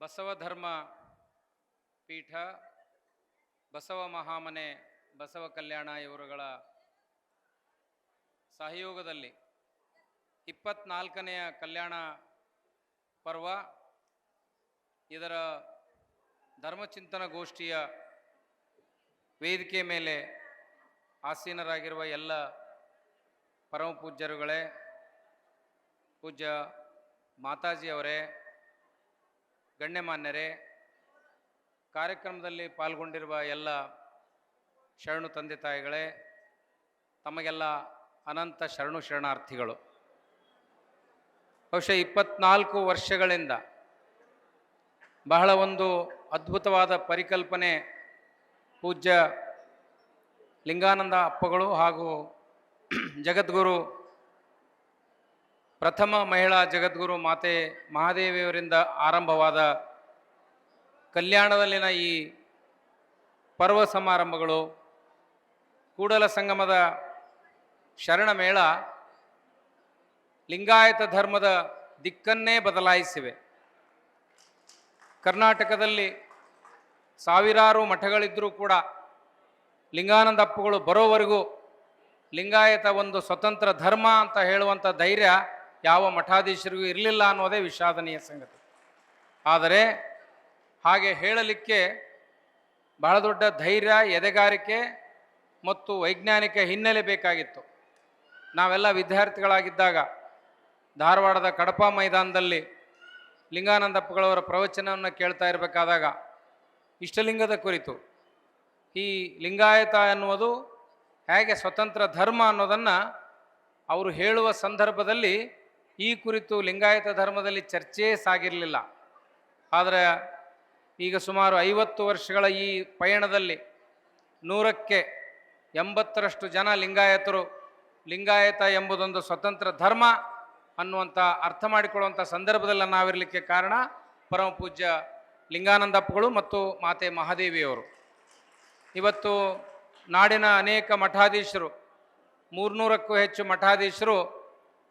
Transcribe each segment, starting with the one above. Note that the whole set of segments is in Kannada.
ಬಸವ ಧರ್ಮ ಪೀಠ, ಬಸವ ಮಹಾಮನೆ, ಬಸವ ಕಲ್ಯಾಣ ಇವರುಗಳ ಸಹಯೋಗದಲ್ಲಿ 24ನೆಯ ಕಲ್ಯಾಣ ಪರ್ವ ಇದರ ಧರ್ಮಚಿಂತನ ಗೋಷ್ಠಿಯ ವೇದಿಕೆ ಮೇಲೆ ಆಸೀನರಾಗಿರುವ ಎಲ್ಲ ಪರಮ ಪೂಜ್ಯರುಗಳೇ, ಪೂಜ್ಯ ಮಾತಾಜಿಯವರೇ, ಗಣ್ಯಮಾನ್ಯರೇ, ಕಾರ್ಯಕ್ರಮದಲ್ಲಿ ಪಾಲ್ಗೊಂಡಿರುವ ಎಲ್ಲ ಶರಣು ತಂದೆ ತಾಯಿಗಳೇ, ತಮಗೆಲ್ಲ ಅನಂತ ಶರಣು ಶರಣಾರ್ಥಿಗಳು. ಬಹುಶಃ 24 ವರ್ಷಗಳಿಂದ ಬಹಳ ಒಂದು ಅದ್ಭುತವಾದ ಪರಿಕಲ್ಪನೆ ಪೂಜ್ಯ ಲಿಂಗಾನಂದ ಅಪ್ಪಗಳು ಹಾಗೂ ಜಗದ್ಗುರು ಪ್ರಥಮ ಮಹಿಳಾ ಜಗದ್ಗುರು ಮಾತೆ ಮಹಾದೇವಿಯವರಿಂದ ಆರಂಭವಾದ ಕಲ್ಯಾಣದಲ್ಲಿನ ಈ ಪರ್ವ ಸಮಾರಂಭಗಳು, ಕೂಡಲ ಸಂಗಮದ ಶರಣ ಮೇಳ ಲಿಂಗಾಯತ ಧರ್ಮದ ದಿಕ್ಕನ್ನೇ ಬದಲಾಯಿಸಿವೆ. ಕರ್ನಾಟಕದಲ್ಲಿ ಸಾವಿರಾರು ಮಠಗಳಿದ್ದರೂ ಕೂಡ ಲಿಂಗಾನಂದ ಅಪ್ಪಗಳು ಬರೋವರೆಗೂ ಲಿಂಗಾಯತ ಒಂದು ಸ್ವತಂತ್ರ ಧರ್ಮ ಅಂತ ಹೇಳುವಂಥ ಧೈರ್ಯ ಯಾವ ಮಠಾಧೀಶರಿಗೂ ಇರಲಿಲ್ಲ ಅನ್ನೋದೇ ವಿಷಾದನೀಯ ಸಂಗತಿ. ಆದರೆ ಹಾಗೆ ಹೇಳಲಿಕ್ಕೆ ಬಹಳ ದೊಡ್ಡ ಧೈರ್ಯ, ಎದೆಗಾರಿಕೆ ಮತ್ತು ವೈಜ್ಞಾನಿಕ ಹಿನ್ನೆಲೆ ಬೇಕಾಗಿತ್ತು. ನಾವೆಲ್ಲ ವಿದ್ಯಾರ್ಥಿಗಳಾಗಿದ್ದಾಗ ಧಾರವಾಡದ ಕಡಪ ಮೈದಾನದಲ್ಲಿ ಲಿಂಗಾನಂದಪ್ಪಗಳವರ ಪ್ರವಚನವನ್ನು ಕೇಳ್ತಾ ಇರಬೇಕಾದಾಗ ಇಷ್ಟಲಿಂಗದ ಕುರಿತು, ಈ ಲಿಂಗಾಯತ ಎನ್ನುವುದು ಹೇಗೆ ಸ್ವತಂತ್ರ ಧರ್ಮ ಅನ್ನೋದನ್ನು ಅವರು ಹೇಳುವ ಸಂದರ್ಭದಲ್ಲಿ ಈ ಕುರಿತು ಲಿಂಗಾಯತ ಧರ್ಮದಲ್ಲಿ ಚರ್ಚೆಯೇ ಸಾಗಿರಲಿಲ್ಲ. ಆದರೆ ಈಗ ಸುಮಾರು 50 ವರ್ಷಗಳ ಈ ಪಯಣದಲ್ಲಿ 100ಕ್ಕೆ 80ರಷ್ಟು ಜನ ಲಿಂಗಾಯತರು ಲಿಂಗಾಯತ ಎಂಬುದೊಂದು ಸ್ವತಂತ್ರ ಧರ್ಮ ಅನ್ನುವಂಥ ಅರ್ಥ ಮಾಡಿಕೊಳ್ಳುವಂಥ ಸಂದರ್ಭದಲ್ಲಿ ನಾವಿರಲಿಕ್ಕೆ ಕಾರಣ ಪರಮ ಪೂಜ್ಯ ಲಿಂಗಾನಂದಪ್ಪಗಳು ಮತ್ತು ಮಾತೆ ಮಹಾದೇವಿಯವರು. ಇವತ್ತು ನಾಡಿನ ಅನೇಕ ಮಠಾಧೀಶರು, 300ಕ್ಕೂ ಹೆಚ್ಚು ಮಠಾಧೀಶರು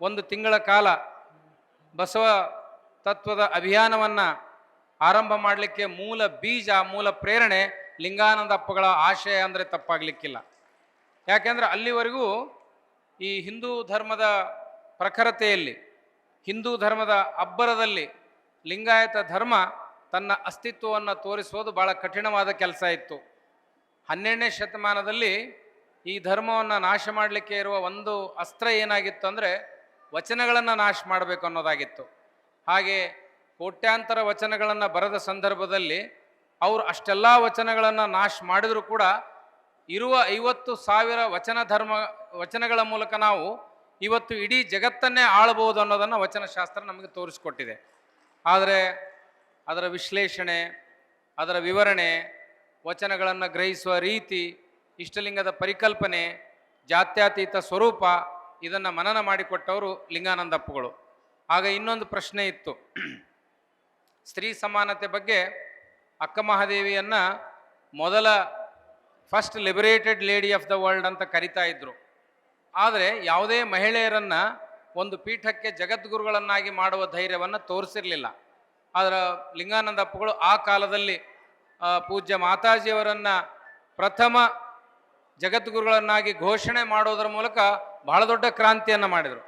ಒಂದು ತಿಂಗಳ ಕಾಲ ಬಸವ ತತ್ವದ ಅಭಿಯಾನವನ್ನು ಆರಂಭ ಮಾಡಲಿಕ್ಕೆ ಮೂಲ ಬೀಜ, ಮೂಲ ಪ್ರೇರಣೆ ಲಿಂಗಾನಂದಪ್ಪಗಳ ಆಶಯ ಅಂದರೆ ತಪ್ಪಾಗಲಿಕ್ಕಿಲ್ಲ. ಯಾಕೆಂದರೆ ಅಲ್ಲಿವರೆಗೂ ಈ ಹಿಂದೂ ಧರ್ಮದ ಪ್ರಖರತೆಯಲ್ಲಿ, ಹಿಂದೂ ಧರ್ಮದ ಅಬ್ಬರದಲ್ಲಿ ಲಿಂಗಾಯತ ಧರ್ಮ ತನ್ನ ಅಸ್ತಿತ್ವವನ್ನು ತೋರಿಸುವುದು ಭಾಳ ಕಠಿಣವಾದ ಕೆಲಸ ಇತ್ತು. 12ನೇ ಶತಮಾನದಲ್ಲಿ ಈ ಧರ್ಮವನ್ನು ನಾಶ ಮಾಡಲಿಕ್ಕೆ ಇರುವ ಒಂದು ಅಸ್ತ್ರ ಏನಾಗಿತ್ತು ಅಂದರೆ ವಚನಗಳನ್ನು ನಾಶ ಮಾಡಬೇಕು ಅನ್ನೋದಾಗಿತ್ತು. ಹಾಗೆ ಕೋಟ್ಯಾಂತರ ವಚನಗಳನ್ನು ಬರೆದ ಸಂದರ್ಭದಲ್ಲಿ ಅವರು ಅಷ್ಟೆಲ್ಲ ವಚನಗಳನ್ನು ನಾಶ ಮಾಡಿದರೂ ಕೂಡ ಇರುವ 50,000 ವಚನಗಳ ಮೂಲಕ ನಾವು ಇವತ್ತು ಇಡೀ ಜಗತ್ತನ್ನೇ ಆಳಬಹುದು ಅನ್ನೋದನ್ನು ವಚನಶಾಸ್ತ್ರ ನಮಗೆ ತೋರಿಸಿಕೊಟ್ಟಿದೆ. ಆದರೆ ಅದರ ವಿಶ್ಲೇಷಣೆ, ಅದರ ವಿವರಣೆ, ವಚನಗಳನ್ನು ಗ್ರಹಿಸುವ ರೀತಿ, ಇಷ್ಟಲಿಂಗದ ಪರಿಕಲ್ಪನೆ, ಜಾತ್ಯತೀತ ಸ್ವರೂಪ, ಇದನ್ನು ಮನನ ಮಾಡಿಕೊಟ್ಟವರು ಲಿಂಗಾನಂದಪ್ಪಗಳು. ಆಗ ಇನ್ನೊಂದು ಪ್ರಶ್ನೆ ಇತ್ತು. ಸ್ತ್ರೀ ಸಮಾನತೆ ಬಗ್ಗೆ ಅಕ್ಕ ಮಹಾದೇವಿಯನ್ನು ಮೊದಲ first liberated lady of the world ಅಂತ ಕರಿತಾ ಇದ್ರು. ಆದರೆ ಯಾವುದೇ ಮಹಿಳೆಯರನ್ನು ಒಂದು ಪೀಠಕ್ಕೆ ಜಗದ್ಗುರುಗಳನ್ನಾಗಿ ಮಾಡುವ ಧೈರ್ಯವನ್ನು ತೋರಿಸಿರಲಿಲ್ಲ. ಆದರೆ ಲಿಂಗಾನಂದಪ್ಪಗಳು ಆ ಕಾಲದಲ್ಲಿ ಪೂಜ್ಯ ಮಾತಾಜಿಯವರನ್ನು ಪ್ರಥಮ ಜಗದ್ಗುರುಗಳನ್ನಾಗಿ ಘೋಷಣೆ ಮಾಡೋದರ ಮೂಲಕ ಬಹಳ ದೊಡ್ಡ ಕ್ರಾಂತಿಯನ್ನು ಮಾಡಿದರು.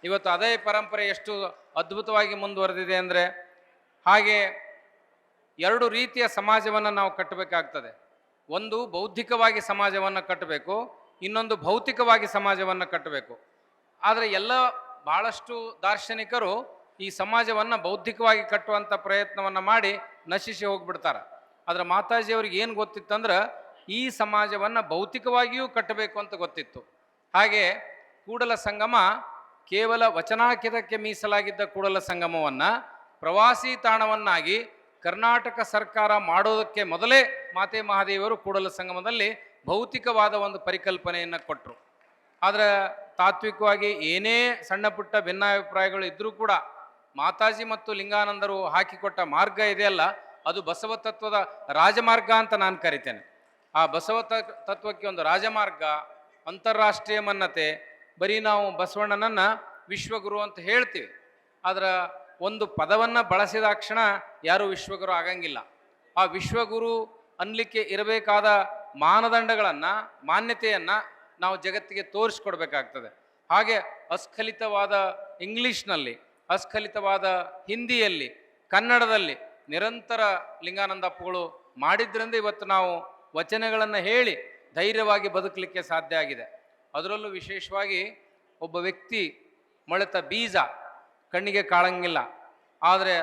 ಇವತ್ತು ಅದೇ ಪರಂಪರೆ ಎಷ್ಟು ಅದ್ಭುತವಾಗಿ ಮುಂದುವರೆದಿದೆ ಅಂದರೆ, ಹಾಗೆ 2 ರೀತಿಯ ಸಮಾಜವನ್ನು ನಾವು ಕಟ್ಟಬೇಕಾಗ್ತದೆ. ಒಂದು ಬೌದ್ಧಿಕವಾಗಿ ಸಮಾಜವನ್ನು ಕಟ್ಟಬೇಕು, ಇನ್ನೊಂದು ಭೌತಿಕವಾಗಿ ಸಮಾಜವನ್ನು ಕಟ್ಟಬೇಕು. ಆದರೆ ಎಲ್ಲ ಭಾಳಷ್ಟು ದಾರ್ಶನಿಕರು ಈ ಸಮಾಜವನ್ನು ಬೌದ್ಧಿಕವಾಗಿ ಕಟ್ಟುವಂಥ ಪ್ರಯತ್ನವನ್ನು ಮಾಡಿ ನಶಿಸಿ ಹೋಗ್ಬಿಡ್ತಾರೆ. ಆದರೆ ಮಾತಾಜಿಯವ್ರಿಗೆ ಏನು ಗೊತ್ತಿತ್ತಂದ್ರೆ ಈ ಸಮಾಜವನ್ನು ಭೌತಿಕವಾಗಿಯೂ ಕಟ್ಟಬೇಕು ಅಂತ ಗೊತ್ತಿತ್ತು. ಹಾಗೆ ಕೂಡಲ ಸಂಗಮ ಕೇವಲ ವಚನಾಕಿತಕ್ಕೆ ಮೀಸಲಾಗಿದ್ದ ಕೂಡಲ ಸಂಗಮವನ್ನು ಪ್ರವಾಸಿ ತಾಣವನ್ನಾಗಿ ಕರ್ನಾಟಕ ಸರ್ಕಾರ ಮಾಡೋದಕ್ಕೆ ಮೊದಲೇ ಮಾತೆ ಮಹಾದೇವಿಯವರು ಕೂಡಲ ಸಂಗಮದಲ್ಲಿ ಭೌತಿಕವಾದ ಒಂದು ಪರಿಕಲ್ಪನೆಯನ್ನು ಕೊಟ್ಟರು. ಆದರೆ ತಾತ್ವಿಕವಾಗಿ ಏನೇ ಸಣ್ಣ ಪುಟ್ಟ ಭಿನ್ನಾಭಿಪ್ರಾಯಗಳು ಇದ್ದರೂ ಕೂಡ ಮಾತಾಜಿ ಮತ್ತು ಲಿಂಗಾನಂದರು ಹಾಕಿಕೊಟ್ಟ ಮಾರ್ಗ ಇದೆಯಲ್ಲ, ಅದು ಬಸವ ತತ್ವದ ರಾಜಮಾರ್ಗ ಅಂತ ನಾನು ಕರಿತೇನೆ. ಆ ಬಸವ ತತ್ವಕ್ಕೆ ಒಂದು ರಾಜಮಾರ್ಗ, ಅಂತಾರಾಷ್ಟ್ರೀಯ ಮನ್ನತೆ. ಬರೀ ನಾವು ಬಸವಣ್ಣನನ್ನು ವಿಶ್ವಗುರು ಅಂತ ಹೇಳ್ತೀವಿ, ಆದರೆ ಒಂದು ಪದವನ್ನು ಬಳಸಿದ ಕ್ಷಣ ಯಾರೂ ವಿಶ್ವಗುರು ಆಗಂಗಿಲ್ಲ. ಆ ವಿಶ್ವಗುರು ಅನ್ನಲಿಕ್ಕೆ ಇರಬೇಕಾದ ಮಾನದಂಡಗಳನ್ನು, ಮಾನ್ಯತೆಯನ್ನು ನಾವು ಜಗತ್ತಿಗೆ ತೋರಿಸ್ಕೊಡ್ಬೇಕಾಗ್ತದೆ. ಹಾಗೆ ಅಸ್ಖಲಿತವಾದ ಇಂಗ್ಲೀಷ್ನಲ್ಲಿ, ಅಸ್ಖಲಿತವಾದ ಹಿಂದಿಯಲ್ಲಿ, ಕನ್ನಡದಲ್ಲಿ ನಿರಂತರ ಲಿಂಗಾನಂದಪ್ಪಗಳು ಮಾಡಿದ್ರಿಂದ ಇವತ್ತು ನಾವು ವಚನಗಳನ್ನು ಹೇಳಿ ಧೈರ್ಯವಾಗಿ ಬದುಕಲಿಕ್ಕೆ ಸಾಧ್ಯ ಆಗಿದೆ. ಅದರಲ್ಲೂ ವಿಶೇಷವಾಗಿ ಒಬ್ಬ ವ್ಯಕ್ತಿ ಮೊಳೆತ ಬೀಜ ಕಣ್ಣಿಗೆ ಕಾಣಂಗಿಲ್ಲ, ಆದರೆ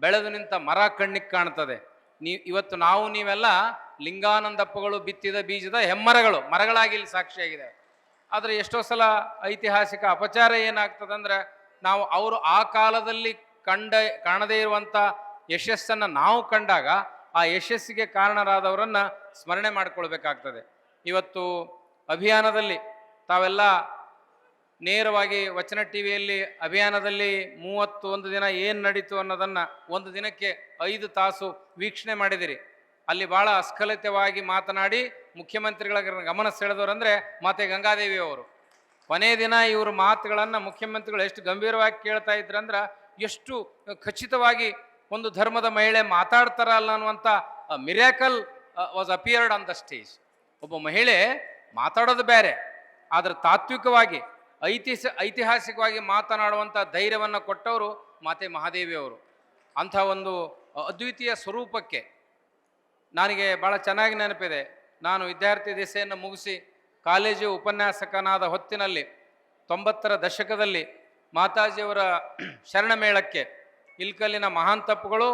ಬೆಳೆದು ನಿಂತ ಮರ ಕಣ್ಣಿಗೆ ಕಾಣ್ತದೆ. ಇವತ್ತು ನೀವೆಲ್ಲ ಲಿಂಗಾನಂದಪ್ಪಗಳು ಬಿತ್ತಿದ ಬೀಜದ ಹೆಮ್ಮರಗಳು, ಮರಗಳಾಗಿ ಇಲ್ಲಿ ಸಾಕ್ಷಿಯಾಗಿದೆ. ಆದರೆ ಎಷ್ಟೋ ಸಲ ಐತಿಹಾಸಿಕ ಅಪಚಾರ ಏನಾಗ್ತದಂದ್ರೆ, ನಾವು ಅವರು ಆ ಕಾಲದಲ್ಲಿ ಕಾಣದೇ ಇರುವಂಥ ಯಶಸ್ಸನ್ನು ನಾವು ಕಂಡಾಗ ಆ ಯಶಸ್ಸಿಗೆ ಕಾರಣರಾದವರನ್ನು ಸ್ಮರಣೆ ಮಾಡಿಕೊಳ್ಬೇಕಾಗ್ತದೆ. ಇವತ್ತು ಅಭಿಯಾನದಲ್ಲಿ ತಾವೆಲ್ಲ ನೇರವಾಗಿ ವಚನ ಟಿ ವಿಯಲ್ಲಿ ಅಭಿಯಾನದಲ್ಲಿ 31 ದಿನ ಏನು ನಡೀತು ಅನ್ನೋದನ್ನು ಒಂದು ದಿನಕ್ಕೆ 5 ತಾಸು ವೀಕ್ಷಣೆ ಮಾಡಿದಿರಿ. ಅಲ್ಲಿ ಭಾಳ ಅಸ್ಖಲಿತವಾಗಿ ಮಾತನಾಡಿ ಮುಖ್ಯಮಂತ್ರಿಗಳ ಗಮನ ಸೆಳೆದವರಂದರೆ ಮಾತೆ ಗಂಗಾದೇವಿ ಅವರು. ಕೊನೆಯ ದಿನ ಇವ್ರ ಮಾತುಗಳನ್ನು ಮುಖ್ಯಮಂತ್ರಿಗಳು ಎಷ್ಟು ಗಂಭೀರವಾಗಿ ಕೇಳ್ತಾ ಇದ್ರಂದ್ರೆ, ಎಷ್ಟು ಖಚಿತವಾಗಿ ಒಂದು ಧರ್ಮದ ಮಹಿಳೆ ಮಾತಾಡ್ತಾರಲ್ಲ ಅನ್ನುವಂಥ miracle was appeared on the stage. ಒಬ್ಬ ಮಹಿಳೆ ಮಾತಾಡೋದು ಬೇರೆ, ಆದರೆ ತಾತ್ವಿಕವಾಗಿ ಐತಿಹಾಸಿಕವಾಗಿ ಮಾತನಾಡುವಂಥ ಧೈರ್ಯವನ್ನು ಕೊಟ್ಟವರು ಮಾತೆ ಮಹಾದೇವಿಯವರು. ಅಂಥ ಒಂದು ಅದ್ವಿತೀಯ ಸ್ವರೂಪಕ್ಕೆ ನನಗೆ ಭಾಳ ಚೆನ್ನಾಗಿ ನೆನಪಿದೆ. ನಾನು ವಿದ್ಯಾರ್ಥಿ ದಿಸೆಯನ್ನು ಮುಗಿಸಿ ಕಾಲೇಜು ಉಪನ್ಯಾಸಕನಾದ ಹೊತ್ತಿನಲ್ಲಿ 90ರ ದಶಕದಲ್ಲಿ ಮಾತಾಜಿಯವರ ಶರಣಮೇಳಕ್ಕೆ ಇಲ್ಕಲ್ಲಿನ ಮಹಾಂತಪ್ಪಗಳು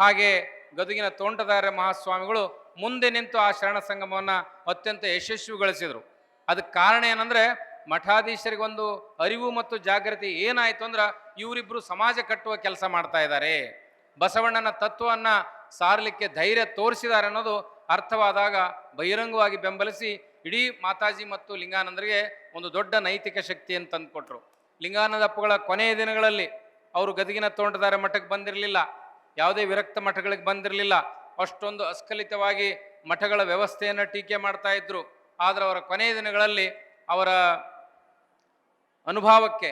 ಹಾಗೆ ಗದುಗಿನ ತೋಂಟದಾರ್ಯ ಮಹಾಸ್ವಾಮಿಗಳು ಮುಂದೆ ನಿಂತು ಆ ಶರಣ ಸಂಗಮವನ್ನು ಅತ್ಯಂತ ಯಶಸ್ವಿಗೊಳಿಸಿದರು. ಅದಕ್ಕೆ ಕಾರಣ ಏನಂದರೆ, ಮಠಾಧೀಶರಿಗೊಂದು ಅರಿವು ಮತ್ತು ಜಾಗೃತಿ ಏನಾಯಿತು ಅಂದ್ರೆ, ಇವರಿಬ್ಬರು ಸಮಾಜ ಕಟ್ಟುವ ಕೆಲಸ ಮಾಡ್ತಾ ಇದ್ದಾರೆ, ಬಸವಣ್ಣನ ತತ್ವವನ್ನು ಸಾರಲಿಕ್ಕೆ ಧೈರ್ಯ ತೋರಿಸಿದ್ದಾರೆ ಅನ್ನೋದು ಅರ್ಥವಾದಾಗ ಬಹಿರಂಗವಾಗಿ ಬೆಂಬಲಿಸಿ ಇಡೀ ಮಾತಾಜಿ ಮತ್ತು ಲಿಂಗಾನಂದರಿಗೆ ಒಂದು ದೊಡ್ಡ ನೈತಿಕ ಶಕ್ತಿಯನ್ನು ತಂದುಕೊಟ್ರು. ಲಿಂಗಾನಂದಪ್ಪಗಳ ಕೊನೆಯ ದಿನಗಳಲ್ಲಿ ಅವರು ಗದಗಿನ ತೋಂಟದಾರ್ಯ ಮಠಕ್ಕೆ ಬಂದಿರಲಿಲ್ಲ, ಯಾವುದೇ ವಿರಕ್ತ ಮಠಗಳಿಗೆ ಬಂದಿರಲಿಲ್ಲ. ಅಷ್ಟೊಂದು ಅಸ್ಖಲಿತವಾಗಿ ಮಠಗಳ ವ್ಯವಸ್ಥೆಯನ್ನು ಟೀಕೆ ಮಾಡ್ತಾ ಇದ್ರು. ಆದರೆ ಅವರ ಕೊನೆಯ ದಿನಗಳಲ್ಲಿ ಅವರ ಅನುಭವಕ್ಕೆ,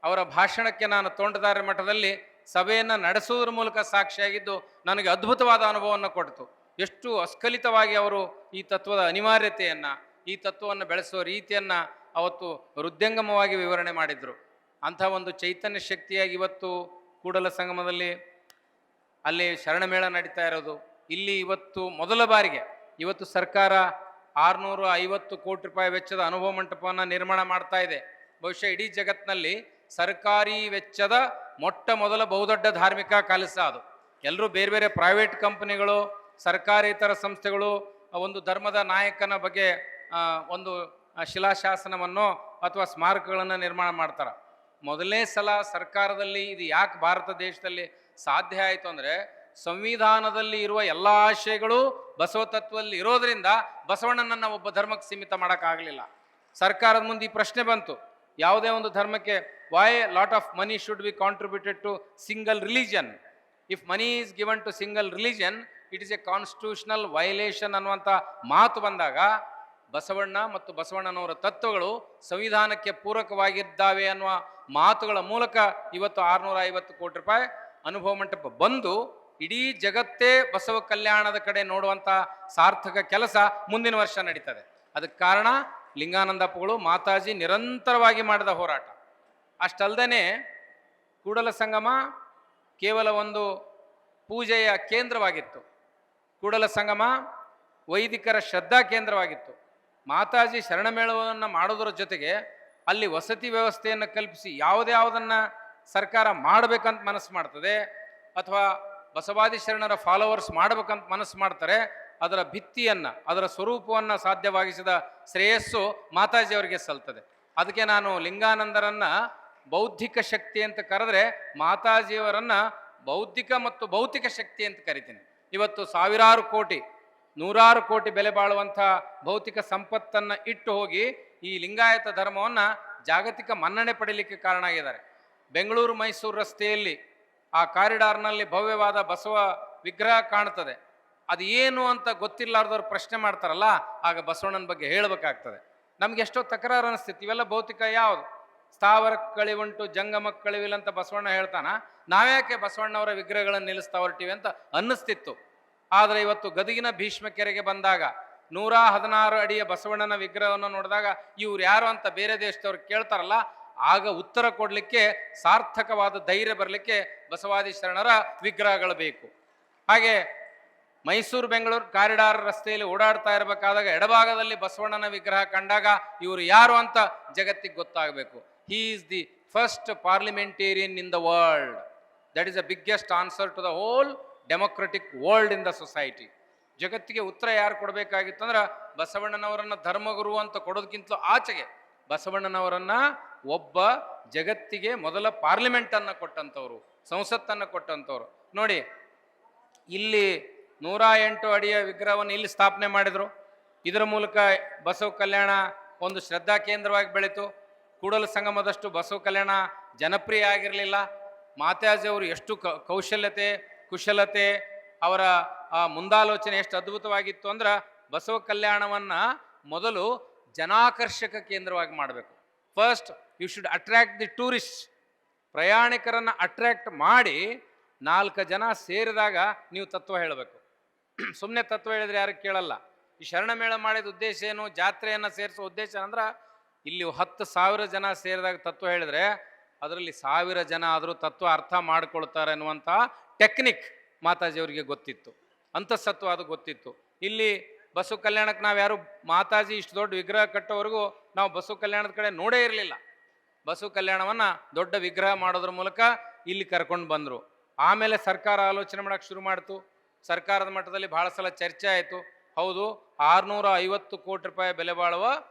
ಅವರ ಭಾಷಣಕ್ಕೆ ನಾನು ತೋಂಟದಾರ್ಯ ಮಠದಲ್ಲಿ ಸಭೆಯನ್ನು ನಡೆಸುವುದರ ಮೂಲಕ ಸಾಕ್ಷಿಯಾಗಿದ್ದು ನನಗೆ ಅದ್ಭುತವಾದ ಅನುಭವವನ್ನು ಕೊಡ್ತು. ಎಷ್ಟು ಅಸ್ಖಲಿತವಾಗಿ ಅವರು ಈ ತತ್ವದ ಅನಿವಾರ್ಯತೆಯನ್ನು, ಈ ತತ್ವವನ್ನು ಬೆಳೆಸುವ ರೀತಿಯನ್ನು ಅವತ್ತು ಹೃದಯಂಗಮವಾಗಿ ವಿವರಣೆ ಮಾಡಿದರು. ಅಂಥ ಒಂದು ಚೈತನ್ಯ ಶಕ್ತಿಯಾಗಿ ಇವತ್ತು ಕೂಡಲ ಸಂಗಮದಲ್ಲಿ ಅಲ್ಲಿ ಶರಣಮೇಳ ನಡೀತಾ ಇರೋದು. ಇಲ್ಲಿ ಇವತ್ತು ಮೊದಲ ಬಾರಿಗೆ ಇವತ್ತು ಸರ್ಕಾರ 650 ಕೋಟಿ ರೂಪಾಯಿ ವೆಚ್ಚದ ಅನುಭವ ಮಂಟಪವನ್ನು ನಿರ್ಮಾಣ ಮಾಡ್ತಾ ಇದೆ. ಬಹುಶಃ ಇಡೀ ಜಗತ್ತಿನಲ್ಲಿ ಸರ್ಕಾರಿ ವೆಚ್ಚದ ಮೊಟ್ಟ ಮೊದಲ ಬಹುದೊಡ್ಡ ಧಾರ್ಮಿಕ ಕೆಲಸ ಅದು. ಎಲ್ಲರೂ ಬೇರೆ ಬೇರೆ ಪ್ರೈವೇಟ್ ಕಂಪನಿಗಳು, ಸರ್ಕಾರೇತರ ಸಂಸ್ಥೆಗಳು ಒಂದು ಧರ್ಮದ ನಾಯಕನ ಬಗ್ಗೆ ಒಂದು ಶಿಲಾಶಾಸನವನ್ನು ಅಥವಾ ಸ್ಮಾರಕಗಳನ್ನು ನಿರ್ಮಾಣ ಮಾಡ್ತಾರೆ. ಮೊದಲನೇ ಸಲ ಸರ್ಕಾರದಲ್ಲಿ ಇದು ಯಾಕೆ ಭಾರತ ದೇಶದಲ್ಲಿ ಸಾಧ್ಯ ಆಯಿತು ಅಂದರೆ, ಸಂವಿಧಾನದಲ್ಲಿ ಇರುವ ಎಲ್ಲ ಆಶಯಗಳು ಬಸವ ತತ್ವದಲ್ಲಿ ಇರೋದರಿಂದ ಬಸವಣ್ಣನನ್ನು ಒಬ್ಬ ಧರ್ಮಕ್ಕೆ ಸೀಮಿತ ಮಾಡೋಕ್ಕಾಗಲಿಲ್ಲ. ಸರ್ಕಾರದ ಮುಂದೆ ಈ ಪ್ರಶ್ನೆ ಬಂತು, ಯಾವುದೇ ಒಂದು ಧರ್ಮಕ್ಕೆ why lot of money should be contributed to single religion? If money is given to single religion it is a constitutional violation ಅನ್ನುವಂಥ ಮಾತು ಬಂದಾಗ, ಬಸವಣ್ಣ ಮತ್ತು ಬಸವಣ್ಣನವರ ತತ್ವಗಳು ಸಂವಿಧಾನಕ್ಕೆ ಪೂರಕವಾಗಿದ್ದಾವೆ ಅನ್ನುವ ಮಾತುಗಳ ಮೂಲಕ ಇವತ್ತು 650 ಕೋಟಿ ರೂಪಾಯಿ ಅನುಭವ ಮಂಟಪ ಬಂದು ಇಡೀ ಜಗತ್ತೇ ಬಸವ ಕಲ್ಯಾಣದ ಕಡೆ ನೋಡುವಂಥ ಸಾರ್ಥಕ ಕೆಲಸ ಮುಂದಿನ ವರ್ಷ ನಡೀತದೆ. ಅದಕ್ಕೆ ಕಾರಣ ಲಿಂಗಾನಂದಪ್ಪಗಳು, ಮಾತಾಜಿ ನಿರಂತರವಾಗಿ ಮಾಡಿದ ಹೋರಾಟ. ಅಷ್ಟಲ್ಲದೆ ಕೂಡಲ ಸಂಗಮ ಕೇವಲ ಒಂದು ಪೂಜೆಯ ಕೇಂದ್ರವಾಗಿತ್ತು. ಕೂಡಲ ಸಂಗಮ ವೈದಿಕರ ಶ್ರದ್ಧಾ ಕೇಂದ್ರವಾಗಿತ್ತು. ಮಾತಾಜಿ ಶರಣಮೇಳವನ್ನು ಮಾಡೋದ್ರ ಜೊತೆಗೆ ಅಲ್ಲಿ ವಸತಿ ವ್ಯವಸ್ಥೆಯನ್ನು ಕಲ್ಪಿಸಿ ಯಾವುದನ್ನು ಸರ್ಕಾರ ಮಾಡಬೇಕಂತ ಮನಸ್ಸು ಮಾಡ್ತದೆ ಅಥವಾ ಬಸವಾದಿ ಶರಣರ ಫಾಲೋವರ್ಸ್ ಮಾಡಬೇಕಂತ ಮನಸ್ಸು ಮಾಡ್ತಾರೆ, ಅದರ ಭಿತ್ತಿಯನ್ನು, ಅದರ ಸ್ವರೂಪವನ್ನು ಸಾಧ್ಯವಾಗಿಸಿದ ಶ್ರೇಯಸ್ಸು ಮಾತಾಜಿಯವರಿಗೆ ಸಲ್ತದೆ. ಅದಕ್ಕೆ ನಾನು ಲಿಂಗಾನಂದರನ್ನು ಬೌದ್ಧಿಕ ಶಕ್ತಿ ಅಂತ ಕರೆದ್ರೆ, ಮಾತಾಜಿಯವರನ್ನು ಬೌದ್ಧಿಕ ಮತ್ತು ಭೌತಿಕ ಶಕ್ತಿ ಅಂತ ಕರಿತೀನಿ. ಇವತ್ತು ಸಾವಿರಾರು ಕೋಟಿ, ನೂರಾರು ಕೋಟಿ ಬೆಲೆ ಬಾಳುವಂಥ ಭೌತಿಕ ಸಂಪತ್ತನ್ನು ಇಟ್ಟು ಹೋಗಿ ಈ ಲಿಂಗಾಯತ ಧರ್ಮವನ್ನು ಜಾಗತಿಕ ಮನ್ನಣೆ ಪಡೀಲಿಕ್ಕೆ ಕಾರಣ ಆಗಿದ್ದಾರೆ. ಬೆಂಗಳೂರು ಮೈಸೂರು ರಸ್ತೆಯಲ್ಲಿ ಆ ಕಾರಿಡಾರ್ನಲ್ಲಿ ಭವ್ಯವಾದ ಬಸವ ವಿಗ್ರಹ ಕಾಣ್ತದೆ. ಅದು ಏನು ಅಂತ ಗೊತ್ತಿಲ್ಲಾರ್ದವ್ರು ಪ್ರಶ್ನೆ ಮಾಡ್ತಾರಲ್ಲ, ಆಗ ಬಸವಣ್ಣನ ಬಗ್ಗೆ ಹೇಳಬೇಕಾಗ್ತದೆ. ನಮ್ಗೆ ಎಷ್ಟೋ ತಕರಾರು ಅನಿಸ್ತೈತಿ, ಇವೆಲ್ಲ ಭೌತಿಕ ಯಾವುದು? ಸ್ಥಾವರ ಕಳಿವುಂಟು ಜಂಗಮ ಕಳಿವಿಲ್ಲ ಅಂತ ಬಸವಣ್ಣ ಹೇಳ್ತಾನ, ನಾವ್ಯಾಕೆ ಬಸವಣ್ಣವರ ವಿಗ್ರಹಗಳನ್ನು ನಿಲ್ಲಿಸ್ತಾ ಹೊರಟಿವಿ ಅಂತ ಅನ್ನಿಸ್ತಿತ್ತು. ಆದರೆ ಇವತ್ತು ಗದಗಿನ ಭೀಷ್ಮ ಕೆರೆಗೆ ಬಂದಾಗ 116 ಅಡಿಯ ಬಸವಣ್ಣನ ವಿಗ್ರಹವನ್ನು ನೋಡಿದಾಗ ಇವ್ರು ಯಾರು ಅಂತ ಬೇರೆ ದೇಶದವ್ರು ಕೇಳ್ತಾರಲ್ಲ, ಆಗ ಉತ್ತರ ಕೊಡಲಿಕ್ಕೆ ಸಾರ್ಥಕವಾದ ಧೈರ್ಯ ಬರಲಿಕ್ಕೆ ಬಸವಾದಿ ಶರಣರ ವಿಗ್ರಹಗಳು ಬೇಕು. ಹಾಗೆ ಮೈಸೂರು ಬೆಂಗಳೂರು ಕಾರಿಡಾರ್ ರಸ್ತೆಯಲ್ಲಿ ಓಡಾಡ್ತಾ ಇರಬೇಕಾದಾಗ ಎಡಭಾಗದಲ್ಲಿ ಬಸವಣ್ಣನ ವಿಗ್ರಹ ಕಂಡಾಗ ಇವರು ಯಾರು ಅಂತ ಜಗತ್ತಿಗೆ ಗೊತ್ತಾಗಬೇಕು. He is the first parliamentarian in the world. That is the biggest answer to the whole democratic world in the society. ಜಗತ್ತಿಗೆ ಉತ್ತರ ಯಾರು ಕೊಡಬೇಕಾಗಿತ್ತು ಅಂದ್ರೆ ಬಸವಣ್ಣನವರನ್ನ ಧರ್ಮಗುರು ಅಂತ ಕೊಡೋದಕ್ಕಿಂತಲೂ ಆಚೆಗೆ ಬಸವಣ್ಣನವರನ್ನ ಒಬ್ಬ ಜಗತ್ತಿಗೆ ಮೊದಲ ಪಾರ್ಲಿಮೆಂಟನ್ನು ಕೊಟ್ಟಂಥವ್ರು, ಸಂಸತ್ತನ್ನು ಕೊಟ್ಟಂಥವ್ರು. ನೋಡಿ, ಇಲ್ಲಿ 108 ಅಡಿಯ ವಿಗ್ರಹವನ್ನು ಇಲ್ಲಿ ಸ್ಥಾಪನೆ ಮಾಡಿದರು. ಇದರ ಮೂಲಕ ಬಸವ ಕಲ್ಯಾಣ ಒಂದು ಶ್ರದ್ಧಾ ಕೇಂದ್ರವಾಗಿ ಬೆಳೀತು. ಕೂಡಲ ಸಂಗಮದಷ್ಟು ಬಸವ ಕಲ್ಯಾಣ ಜನಪ್ರಿಯ ಆಗಿರಲಿಲ್ಲ. ಮಾತಾಜಿಯವರು ಎಷ್ಟು ಕೌಶಲ್ಯತೆ ಕುಶಲತೆ, ಅವರ ಮುಂದಾಲೋಚನೆ ಎಷ್ಟು ಅದ್ಭುತವಾಗಿತ್ತು ಅಂದ್ರೆ ಬಸವ ಕಲ್ಯಾಣವನ್ನು ಮೊದಲು ಜನಾಕರ್ಷಕ ಕೇಂದ್ರವಾಗಿ ಮಾಡಬೇಕು. First you should attract the tourist. ಪ್ರಯಾಣಿಕರನ್ನು ಅಟ್ರಾಕ್ಟ್ ಮಾಡಿ 4 ಜನ ಸೇರಿದಾಗ ನೀವು ತತ್ವ ಹೇಳಬೇಕು. ಸುಮ್ಮನೆ ತತ್ವ ಹೇಳಿದ್ರೆ ಯಾರು ಕೇಳಲ್ಲ. ಈ ಶರಣ ಮೇಳ ಮಾಡಿದ ಉದ್ದೇಶ ಏನು? ಜಾತ್ರೆಯನ್ನು ಸೇರಿಸೋ ಉದ್ದೇಶ ಅಂದ್ರೆ ಇಲ್ಲಿ 10,000 ಜನ ಸೇರಿದಾಗ ತತ್ವ ಹೇಳಿದ್ರೆ ಅದರಲ್ಲಿ 1000 ಜನ ಆದರೂ ತತ್ವ ಅರ್ಥ ಮಾಡಿಕೊಳ್ತಾರೆ ಅನ್ನುವಂಥ ಟೆಕ್ನಿಕ್ ಮಾತಾಜಿಯವರಿಗೆ ಗೊತ್ತಿತ್ತು, ಅಂತಸತ್ವ ಅದು ಗೊತ್ತಿತ್ತು. ಇಲ್ಲಿ ಬಸವ ಕಲ್ಯಾಣಕ್ಕೆ ನಾವು ಯಾರು ಮಾತಾಜಿ ಇಷ್ಟು ದೊಡ್ಡ ವಿಗ್ರಹ ಕಟ್ಟೋವರೆಗೂ ನಾವು ಬಸವ ಕಲ್ಯಾಣದ ಕಡೆ ನೋಡೇ ಇರಲಿಲ್ಲ. ಬಸವ ಕಲ್ಯಾಣವನ್ನು ದೊಡ್ಡ ವಿಗ್ರಹ ಮಾಡೋದ್ರ ಮೂಲಕ ಇಲ್ಲಿ ಕರ್ಕೊಂಡು ಬಂದರು. ಆಮೇಲೆ ಸರ್ಕಾರ ಆಲೋಚನೆ ಮಾಡೋಕ್ಕೆ ಶುರು ಮಾಡ್ತು. ಸರ್ಕಾರದ ಮಟ್ಟದಲ್ಲಿ ಭಾಳ ಸಲ ಚರ್ಚೆ ಆಯಿತು. ಹೌದು, 650 ಕೋಟಿ ರೂಪಾಯಿ ಬೆಲೆ ಬಾಳುವ